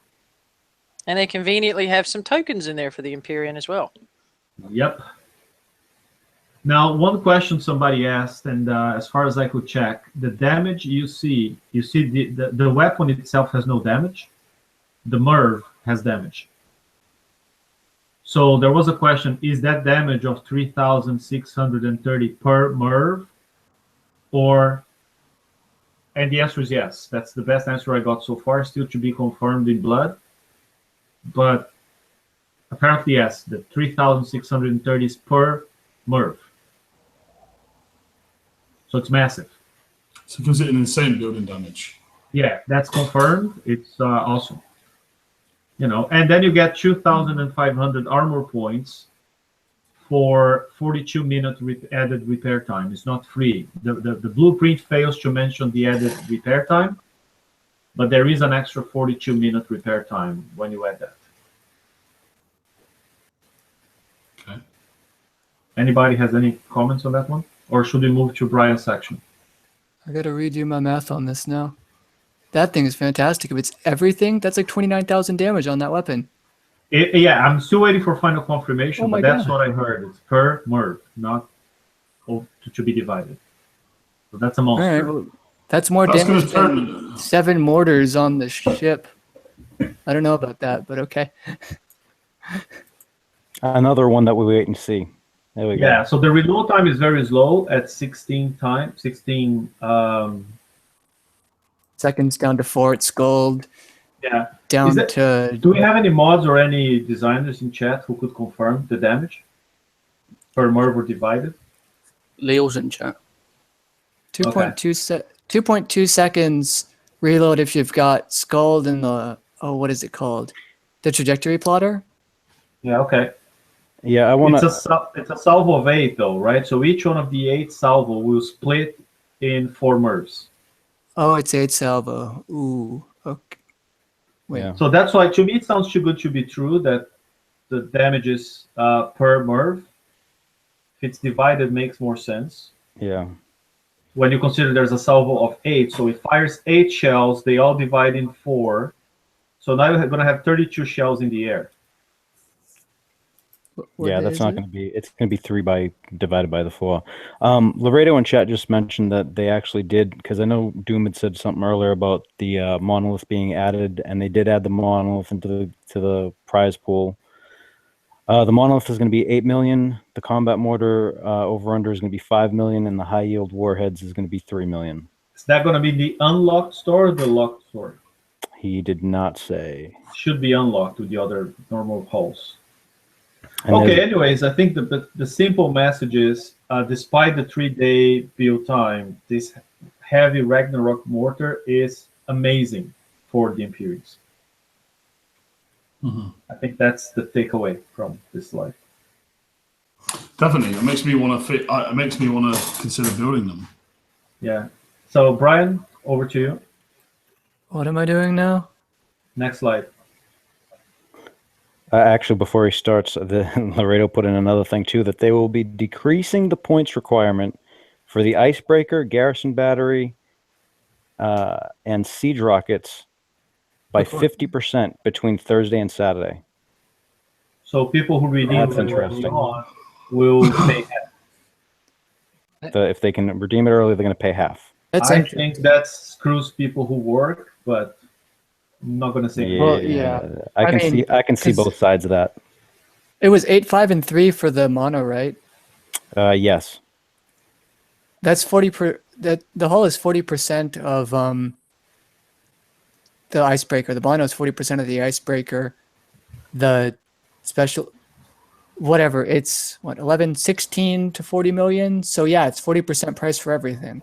And they conveniently have some tokens in there for the Imperion as well. Yep. Now, one question somebody asked, and as far as I could check, the damage you see the weapon itself has no damage. The MIRV has damage. So there was a question, is that damage of 3,630 per MIRV? And the answer is yes. That's the best answer I got so far, still to be confirmed in blood. But apparently, yes, the 3,630 is per MIRV. So it's massive. So it gives it an insane building damage. Yeah, that's confirmed. It's awesome. And then you get 2,500 armor points for 42-minute added repair time. It's not free. The blueprint fails to mention the added repair time, but there is an extra 42-minute repair time when you add that. Okay. Anybody has any comments on that one? Or should we move to Brian's section? I gotta redo my math on this now. That thing is fantastic. If it's everything, that's like 29,000 damage on that weapon. Yeah, I'm still waiting for final confirmation, Oh my but that's God. what I heard. It's per MIRV, not to be divided. So that's a All monster. right, well, that's more That's going damage to turn. than 7 mortars on the ship. I don't know about that, but okay. Another one that we wait and see. There we go. Yeah, so the reload time is very slow at 16 Seconds down to 4, it's gold. yeah. Down Is that- to Do we have any mods or any designers in chat who could confirm the damage per MIRV or divided? Leo's in chat. 2.2 seconds reload if you've got Scald and what is it called? The trajectory plotter? Yeah, okay. Yeah, I want It's a salvo of 8 though, right? So each one of the 8 salvo will split in 4 MIRVs. Oh, it's 8 salvo. Ooh, okay. Wait. Yeah. So that's why, to me, it sounds too good to be true that the damage is per MIRV. If it's divided, makes more sense. Yeah. When you consider there's a salvo of 8, so it fires 8 shells, they all divide in 4. So now you're going to have 32 shells in the air. What Yeah, that's is not it? going to be. It's going to be 3 divided by the 4. Laredo in chat just mentioned that they actually did, because I know Doom had said something earlier about the monolith being added, and they did add the monolith into the prize pool. The monolith is going to be 8 million. The combat mortar over under is going to be 5 million, and the high yield warheads is going to be 3 million. Is that going to be the unlocked store or the locked store? He did not say. Should be unlocked with the other normal hulls. And Okay, anyways, I think the simple message is, despite the 3-day build time, this heavy Ragnarok mortar is amazing for the Imperions. I think that's the takeaway from this slide. Definitely, it makes me want to it makes me want to consider building them. Yeah. So Brian, over to you. What am I doing now? Next slide. Actually, before he starts, Laredo put in another thing too, that they will be decreasing the points requirement for the Icebreaker, Garrison Battery, and Siege Rockets by 50% between Thursday and Saturday. So people who redeem That's them interesting. early on will pay half. If they can redeem it early, they're going to pay half. That's I interesting. think that screws people who work, but I'm not going to say. Yeah, Well, yeah. I can see 'cause both sides of that. It was 8, 5, and 3 for the mono, right? Yes. That's 40%. That the hull is 40% of the Icebreaker. The mono is 40% of the Icebreaker. The special, whatever, it's what 11, 16 to 40 million. So yeah, it's 40% price for everything.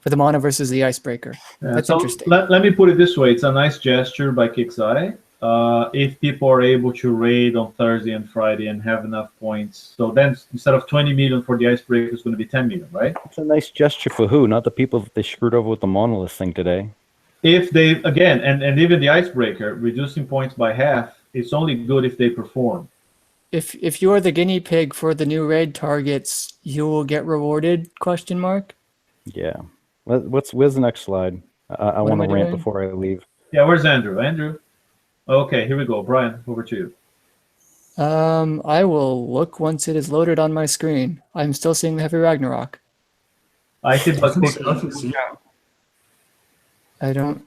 For the mono versus the Icebreaker. That's so interesting. Let me put it this way. It's a nice gesture by Kixeye. If people are able to raid on Thursday and Friday and have enough points, so then instead of 20 million for the Icebreaker, it's going to be 10 million, right? It's a nice gesture for who? Not the people that they screwed over with the monolith thing today. If they, again, and even the Icebreaker, reducing points by half, it's only good if they perform. If you are the guinea pig for the new raid targets, you will get rewarded, question mark? Yeah. Where's the next slide? I What want am to I rant doing? before I leave. Yeah, where's Andrew? Andrew? Okay, here we go. Brian, over to you. I will look once it is loaded on my screen. I'm still seeing the Heavy Ragnarok. I think, I can see it. I don't.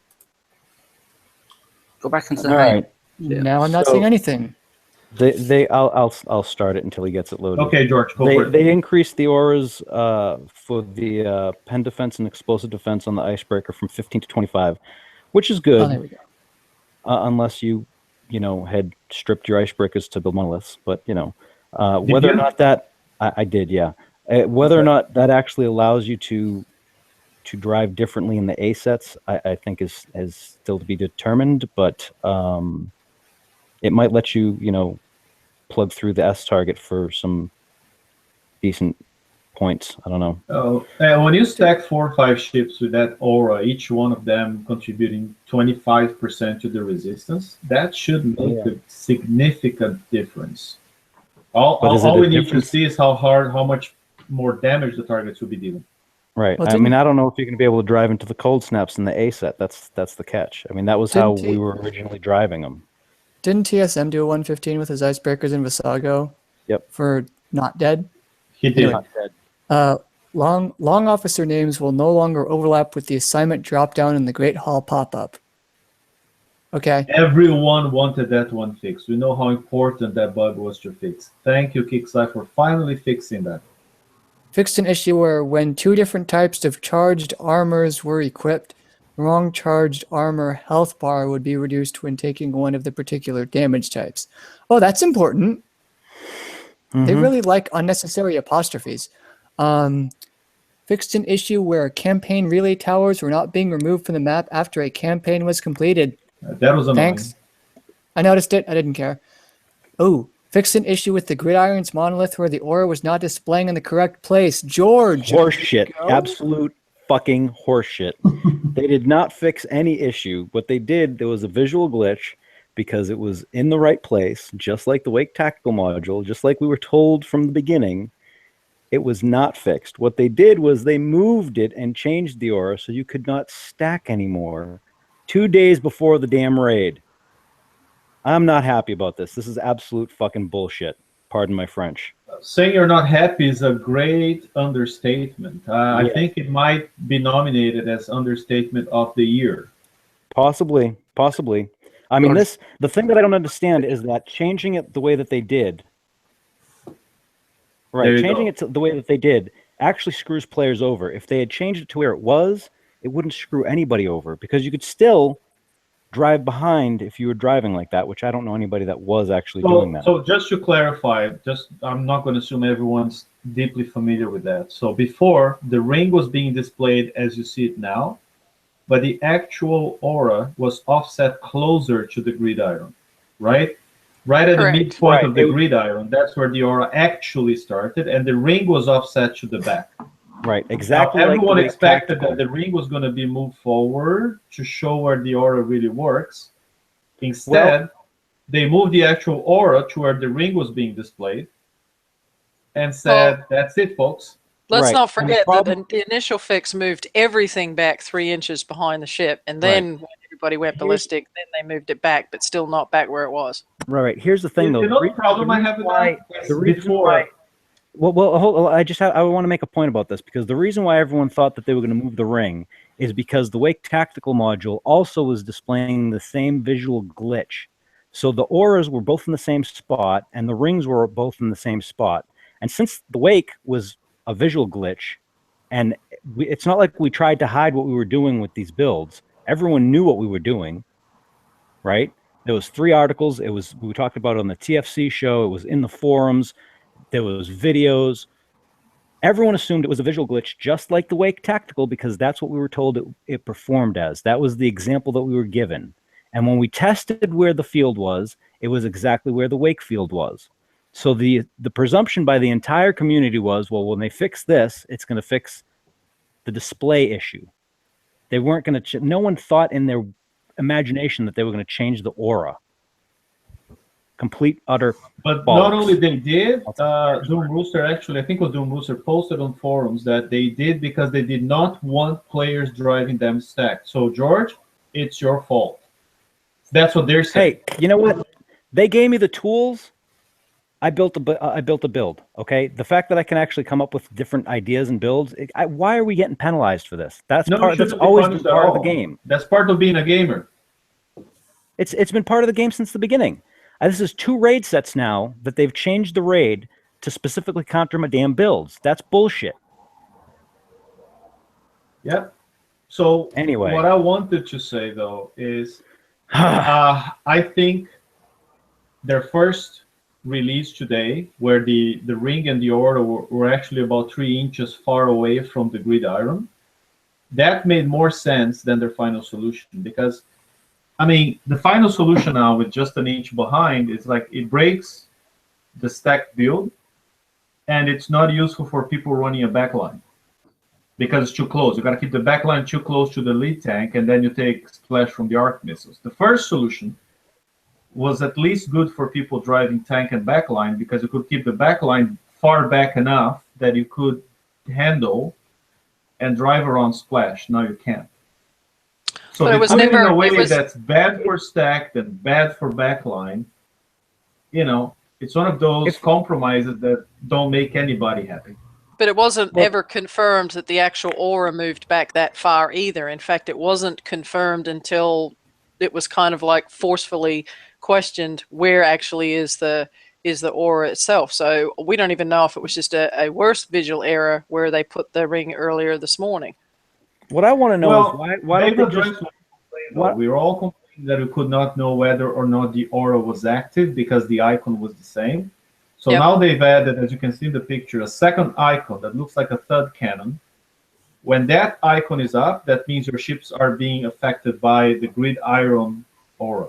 Go back into the All hang. right. Yeah. Now I'm not So- seeing anything. I'll start it until he gets it loaded. okay, George, go for it. They increased the auras for the pen defense and explosive defense on the Icebreaker from 15 to 25, which is good. Oh, there we go. Unless you had stripped your Icebreakers to build monoliths. But whether or you? not that I did, yeah. Whether or not that actually allows you to drive differently in the A sets, I think is still to be determined. But it might let you plug through the S target for some decent points. I don't know. When you stack 4 or 5 ships with that aura, each one of them contributing 25% to the resistance, that should make a significant difference. All we need to see is how much more damage the targets will be dealing. Right. Well, I mean, I don't know if you're going to be able to drive into the cold snaps in the A set. That's the catch. I mean, that was how we were originally driving them. Didn't TSM do a 115 with his Icebreakers in Visago? Yep. For not dead? He did. Anyway, long officer names will no longer overlap with the assignment drop-down in the Great Hall pop-up. Okay. Everyone wanted that one fixed. We know how important that bug was to fix. Thank you, Kixeye, for finally fixing that. Fixed an issue where when 2 different types of charged armors were equipped, the wrong charged armor health bar would be reduced when taking one of the particular damage types. Oh, that's important. They really like unnecessary apostrophes. Fixed an issue where campaign relay towers were not being removed from the map after a campaign was completed. That was annoying. Thanks. I noticed it. I didn't care. Oh, fixed an issue with the Gridiron's monolith where the aura was not displaying in the correct place. George. Horseshit. Absolute fucking horseshit. They did not fix any issue. What they did, there was a visual glitch because it was in the right place, just like the Wake Tactical module, just like we were told from the beginning. It was not fixed. What they did was they moved it and changed the aura so you could not stack anymore 2 days before the damn raid. I'm not happy about this. This is absolute fucking bullshit. Pardon my French. Saying you're not happy is a great understatement. I think it might be nominated as understatement of the year. Possibly. I mean, the thing that I don't understand is that changing it the way that they did, right? Changing it to the way that they did actually screws players over. If they had changed it to where it was, it wouldn't screw anybody over because you could still drive behind if you were driving like that, which I don't know anybody that was actually doing that. So just to clarify, I'm not going to assume everyone's deeply familiar with that. So before, the ring was being displayed as you see it now, but the actual aura was offset closer to the gridiron, right? Right at the midpoint of the gridiron, that's where the aura actually started, and the ring was offset to the back. Right, exactly. Now, everyone expected that the ring was going to be moved forward to show where the aura really works. Instead, they moved the actual aura to where the ring was being displayed and said, that's it, folks. Let's not forget that the initial fix moved everything back 3 inches behind the ship, and then when everybody went ballistic, then they moved it back, but still not back where it was. Right. Here's the thing, though. You know the problem I have with that? The reason why... Well, I want to make a point about this because the reason why everyone thought that they were going to move the ring is because the Wake Tactical module also was displaying the same visual glitch. So the auras were both in the same spot and the rings were both in the same spot. And since the Wake was a visual glitch, and it's not like we tried to hide what we were doing with these builds. Everyone knew what we were doing, right? There was 3 articles. We talked about it on the TFC show. It was in the forums. There was videos. Everyone assumed it was a visual glitch, just like the Wake Tactical, because that's what we were told it performed as. That was the example that we were given. And when we tested where the field was, it was exactly where the Wake field was. So the presumption by the entire community was, well, when they fix this, it's going to fix the display issue. They weren't going to. No one thought in their imagination that they were going to change the aura. Complete, utter. But not only they did, Doom Rooster actually, I think it was Doom Rooster posted on forums that they did because they did not want players driving them stacked. So George, it's your fault. That's what they're saying. Hey, you know what? They gave me the tools. I built a build. Okay, the fact that I can actually come up with different ideas and builds. Why are we getting penalized for this? That's always been part of the game. That's part of being a gamer. It's been part of the game since the beginning. This is 2 raid sets now that they've changed the raid to specifically counter my damn builds. That's bullshit. Yep. So anyway, what I wanted to say though is, I think their first release today, where the ring and the aura were actually about 3 inches far away from the gridiron, that made more sense than their final solution because. I mean, the final solution now with just an inch behind is like it breaks the stacked build, and it's not useful for people running a backline because it's too close. You got to keep the backline too close to the lead tank, and then you take splash from the arc missiles. The first solution was at least good for people driving tank and backline because you could keep the backline far back enough that you could handle and drive around splash. Now you can't. So it was never in a way that's bad for stacked and bad for backline. You know, it's one of those compromises that don't make anybody happy. But it wasn't ever confirmed that the actual aura moved back that far either. In fact, it wasn't confirmed until it was kind of like forcefully questioned where actually is the aura itself. So we don't even know if it was just a worse visual error where they put the ring earlier this morning. What I want to know is why don't they just... We were all complaining that we could not know whether or not the aura was active because the icon was the same. So now they've added, as you can see in the picture, a second icon that looks like a thud cannon. When that icon is up, that means your ships are being affected by the gridiron aura.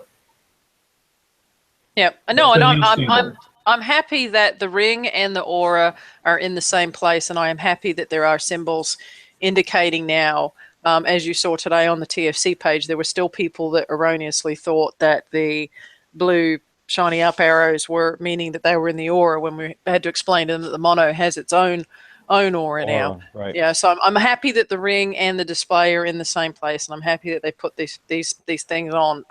Yeah, no, and I'm happy that the ring and the aura are in the same place, and I am happy that there are symbols indicating now. As you saw today on the TFC page, there were still people that erroneously thought that the blue shiny up arrows were meaning that they were in the aura when we had to explain to them that the mono has its own aura now. Right. Yeah, so I'm happy that the ring and the display are in the same place, and I'm happy that they put these things on.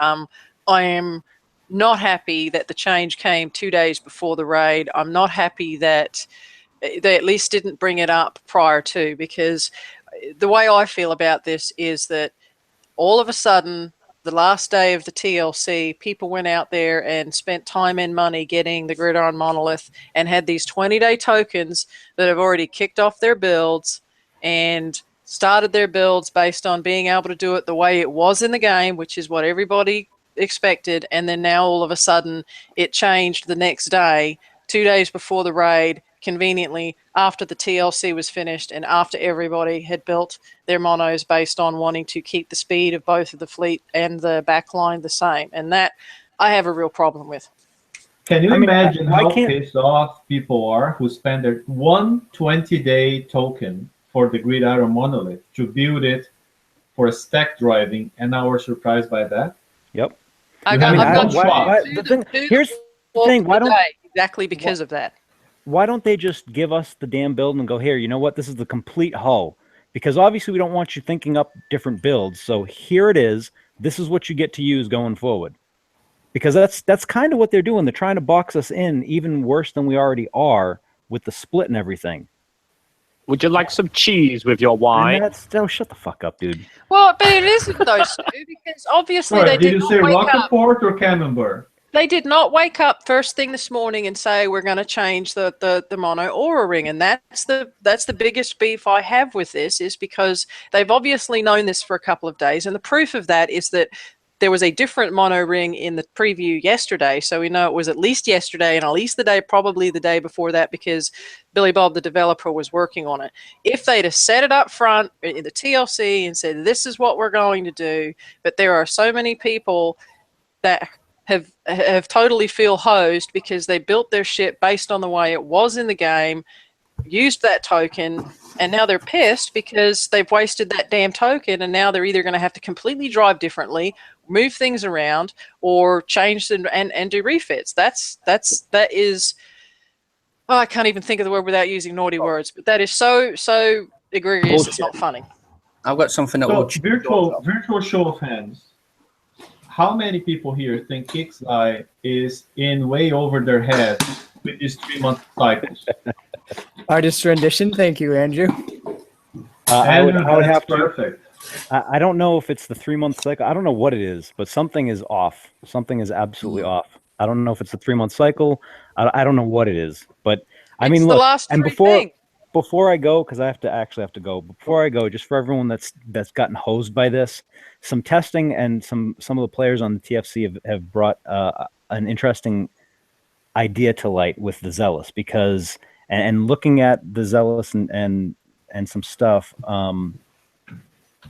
I am not happy that the change came 2 days before the raid. I'm not happy that they at least didn't bring it up prior to, because the way I feel about this is that all of a sudden, the last day of the TLC, people went out there and spent time and money getting the Gridiron Monolith and had these 20-day tokens that have already kicked off their builds and started their builds based on being able to do it the way it was in the game, which is what everybody expected. And then now all of a sudden it changed the next day, 2 days before the raid, conveniently after the TLC was finished and after everybody had built their monos based on wanting to keep the speed of both of the fleet and the backline the same. And that I have a real problem with. Can you imagine how pissed off people are who spend their 120-day token for the Gridiron Monolith to build it for a stack driving, and now we're surprised by that? Yep. I've got here's the thing. Why don't exactly because of that? Why don't they just give us the damn build and go, here, you know what? This is the complete hull. Because obviously we don't want you thinking up different builds. So here it is. This is what you get to use going forward. Because that's kind of what they're doing. They're trying to box us in even worse than we already are with the split and everything. Would you like some cheese with your wine? Oh, shut the fuck up, dude. Well, but it isn't those two, because obviously they did you not say wake up. Rockaport or Camembert? They did not wake up first thing this morning and say we're going to change the mono aura ring, and that's the biggest beef I have with this, is because they've obviously known this for a couple of days, and the proof of that is that there was a different mono ring in the preview yesterday, so we know it was at least yesterday and at least probably the day before that, because Billy Bob, the developer, was working on it. If they'd have set it up front in the TLC and said this is what we're going to do, but there are so many people that have totally feel hosed because they built their ship based on the way it was in the game, used that token, and now they're pissed because they've wasted that damn token, and now they're either going to have to completely drive differently, move things around, or change and do refits. That is I can't even think of the word without using naughty words, but that is so egregious. Bullshit. It's not funny. I've got something that will virtual show of hands. How many people here think Kixeye is in way over their head with these 3-month cycles? Artist rendition. Thank you, Andrew. I would have to. Perfect. I don't know if it's the 3-month cycle. I don't know what it is, but something is off. Something is absolutely off. I don't know if it's the 3-month cycle. I don't know what it is. But I mean, look, and before I go, because I have to go. Before I go, just for everyone that's gotten hosed by this, some testing and some of the players on the TFC have brought an interesting idea to light with the Zealous, because and looking at the Zealous and some stuff,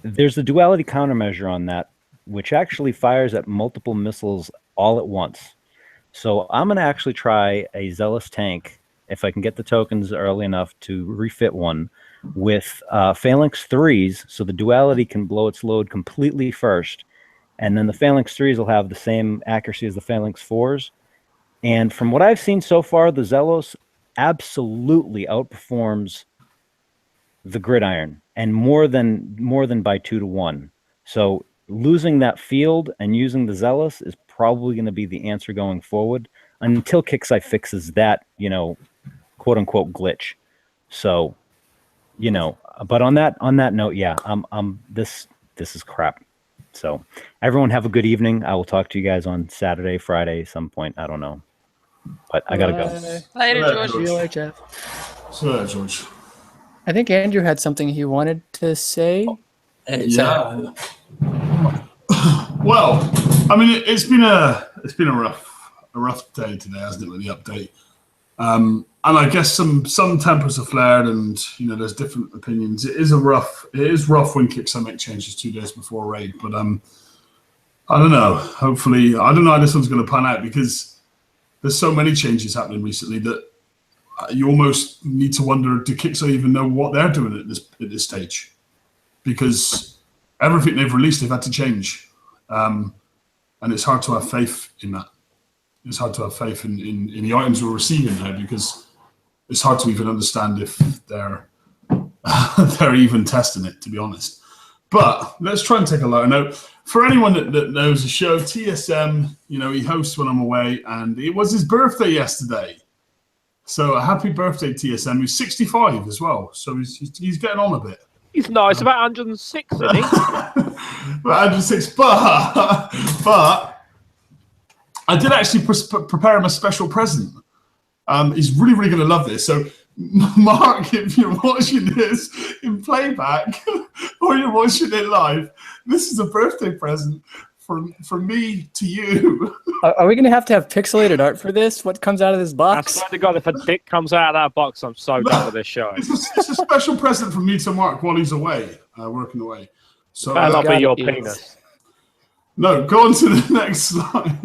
there's a duality countermeasure on that, which actually fires at multiple missiles all at once. So I'm going to actually try a Zealous tank, if I can get the tokens early enough to refit one, with Phalanx 3s, so the duality can blow its load completely first, and then the Phalanx 3s will have the same accuracy as the Phalanx 4s. And from what I've seen so far, the Zealous absolutely outperforms the Gridiron, and more than by 2 to 1. So losing that field and using the Zealous is probably going to be the answer going forward until Kixeye fixes that, quote unquote glitch. So, but on that note, yeah, this is crap. So everyone have a good evening. I will talk to you guys on Saturday, Friday, some point. I don't know, but I gotta go. Later, George. See you later, Jeff. So, George. I think Andrew had something he wanted to say. Yeah. Well, I mean, it's been a rough day today, hasn't it, with the update? And I guess some tempers have flared, and there's different opinions. It is rough when Kixeye make changes 2 days before raid, but I don't know. Hopefully, I don't know how this one's going to pan out, because there's so many changes happening recently that you almost need to wonder, do Kixeye even know what they're doing at this stage? Because everything they've released, they've had to change, and it's hard to have faith in that. It's hard to have faith in the items we're receiving now, because it's hard to even understand if they're even testing it, to be honest. But let's try and take a look. Now, for anyone that knows the show, TSM, you know, he hosts when I'm away, and it was his birthday yesterday. So a happy birthday, TSM. He's 65 as well, so he's getting on a bit. He's nice, about 106, isn't he? About 106, but I did actually prepare him a special present. He's really, really going to love this. So, Mark, if you're watching this in playback or you're watching it live, this is a birthday present from me to you. Are we going to have pixelated art for this? What comes out of this I box? swear to God, if a dick comes out of that box, I'm so done with this show. It's a special present from me to Mark while he's away, working away. So Better not be your it is. penis. No, go on to the next slide.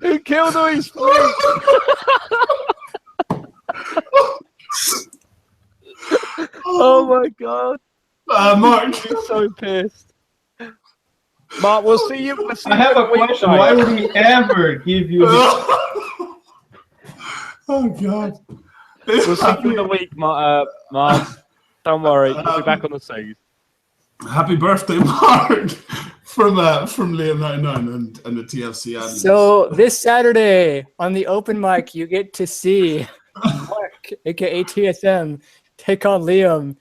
Who killed all his friends? Oh my God. Mark. I'm so pissed. Mark, we'll see you. I have a question. Why would he ever give you this? Oh, God. We'll see you in a week, Mark. Don't worry. You'll be back on the seas. Happy birthday, Mark, from Liam99 and the TFC admins. So this Saturday on the open mic, you get to see Mark, aka TSM, take on Liam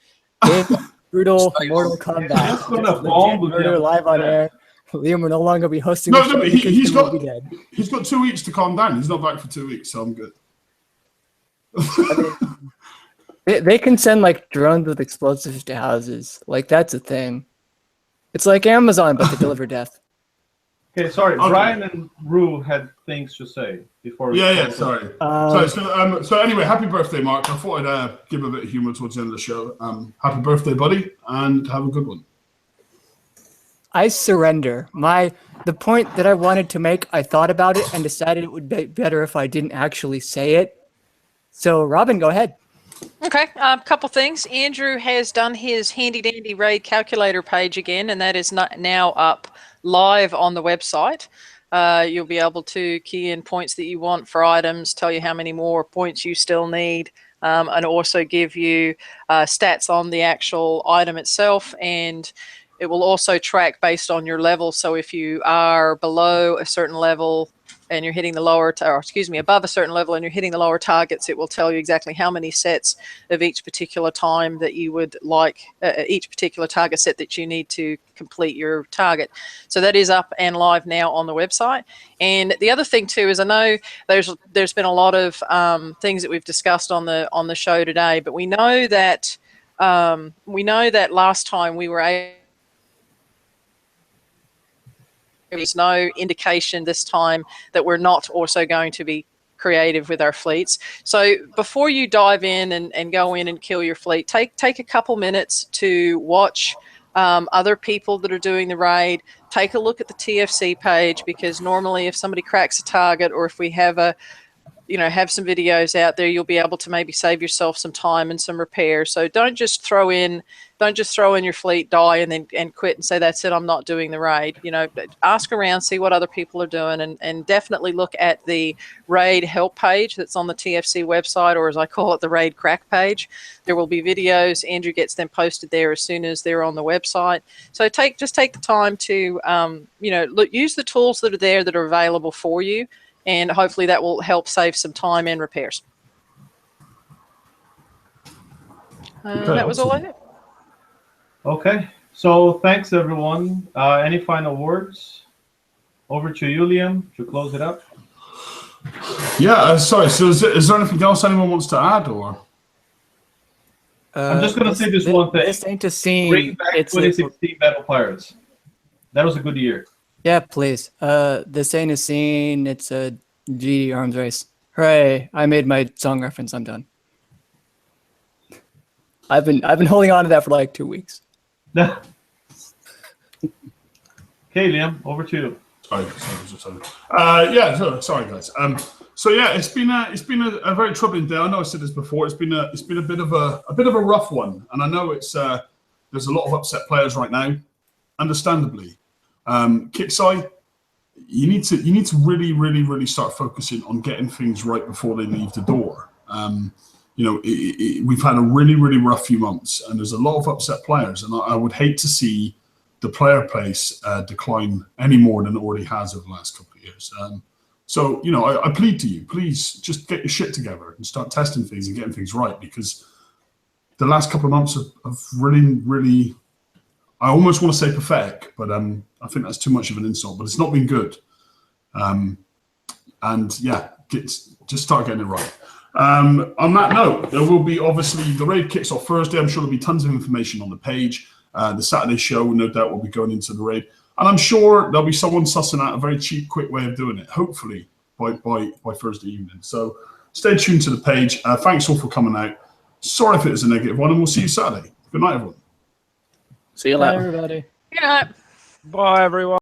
in brutal Mortal Kombat. It's gonna bomb with Murder him. live on air. Liam will no longer be hosting. No, the show but because he's he will got be dead. he's got 2 weeks to calm down. He's not back for 2 weeks, so I'm good. They can send like drones with explosives to houses. Like that's a thing. It's like Amazon, but they deliver death. Okay, sorry. Okay. Brian and Rue had things to say before. we Yeah, close. sorry. Um, So anyway, happy birthday, Mark. I thought I'd give a bit of humour towards the end of the show. Happy birthday, buddy, and have a good one. I surrender. The point that I wanted to make, I thought about it and decided it would be better if I didn't actually say it. So, Robin, go ahead. Okay, a couple things. Andrew has done his handy dandy raid calculator page again, and that is now up live on the website. You'll be able to key in points that you want for items, tell you how many more points you still need, and also give you stats on the actual item itself. And it will also track based on your level. So if you are below a certain level and you're hitting the above a certain level and you're hitting the lower targets, it will tell you exactly how many sets of each particular time that you would like, each particular target set that you need to complete your target. So that is up and live now on the website. And the other thing too is I know there's been a lot of things that we've discussed on the show today, but we know that last time we were able. There's no indication this time that we're not also going to be creative with our fleets. So before you dive in and go in and kill your fleet, take a couple minutes to watch other people that are doing the raid. Take a look at the TFC page, because normally if somebody cracks a target or if we have have some videos out there, you'll be able to maybe save yourself some time and some repairs. So don't just throw in your fleet, die, and quit and say, that's it, I'm not doing the raid. Ask around, see what other people are doing, and definitely look at the raid help page that's on the TFC website, or as I call it, the raid crack page. There will be videos. Andrew gets them posted there as soon as they're on the website. So just take the time to use the tools that are there that are available for you. And hopefully that will help save some time and repairs. That was all I had. Okay, so thanks everyone. Any final words? Over to you, Liam, to close it up. Yeah, sorry. So is there anything else anyone wants to add, or? I'm just going to say this one thing. This ain't a scene. Bring back It's 2016 Battle Pirates. That was a good year. Yeah, please. This ain't a scene. It's a GD arms race. Hooray! I made my song reference. I'm done. I've been holding on to that for like 2 weeks. Okay, Liam, over to you. Sorry. Sorry, guys. So yeah, it's been a very troubling day. I know I said this before. It's been a bit of a rough one, and I know it's there's a lot of upset players right now, understandably. Kixeye, you need to really start focusing on getting things right before they leave the door. We've had a really rough few months, and there's a lot of upset players, and I would hate to see the player base decline any more than it already has over the last couple of years. So I plead to you, please just get your shit together and start testing things and getting things right, because the last couple of months have really, I almost want to say pathetic, but I think that's too much of an insult, but it's not been good. Just start getting it right. On that note, there will be, obviously, the raid kicks off Thursday. I'm sure there'll be tons of information on the page. The Saturday show, no doubt, will be going into the raid. And I'm sure there'll be someone sussing out a very cheap, quick way of doing it, hopefully by Thursday evening. So stay tuned to the page. Thanks all for coming out. Sorry if it was a negative one, and we'll see you Saturday. Good night, everyone. See you Bye, later. everybody. Good night. Bye, everyone.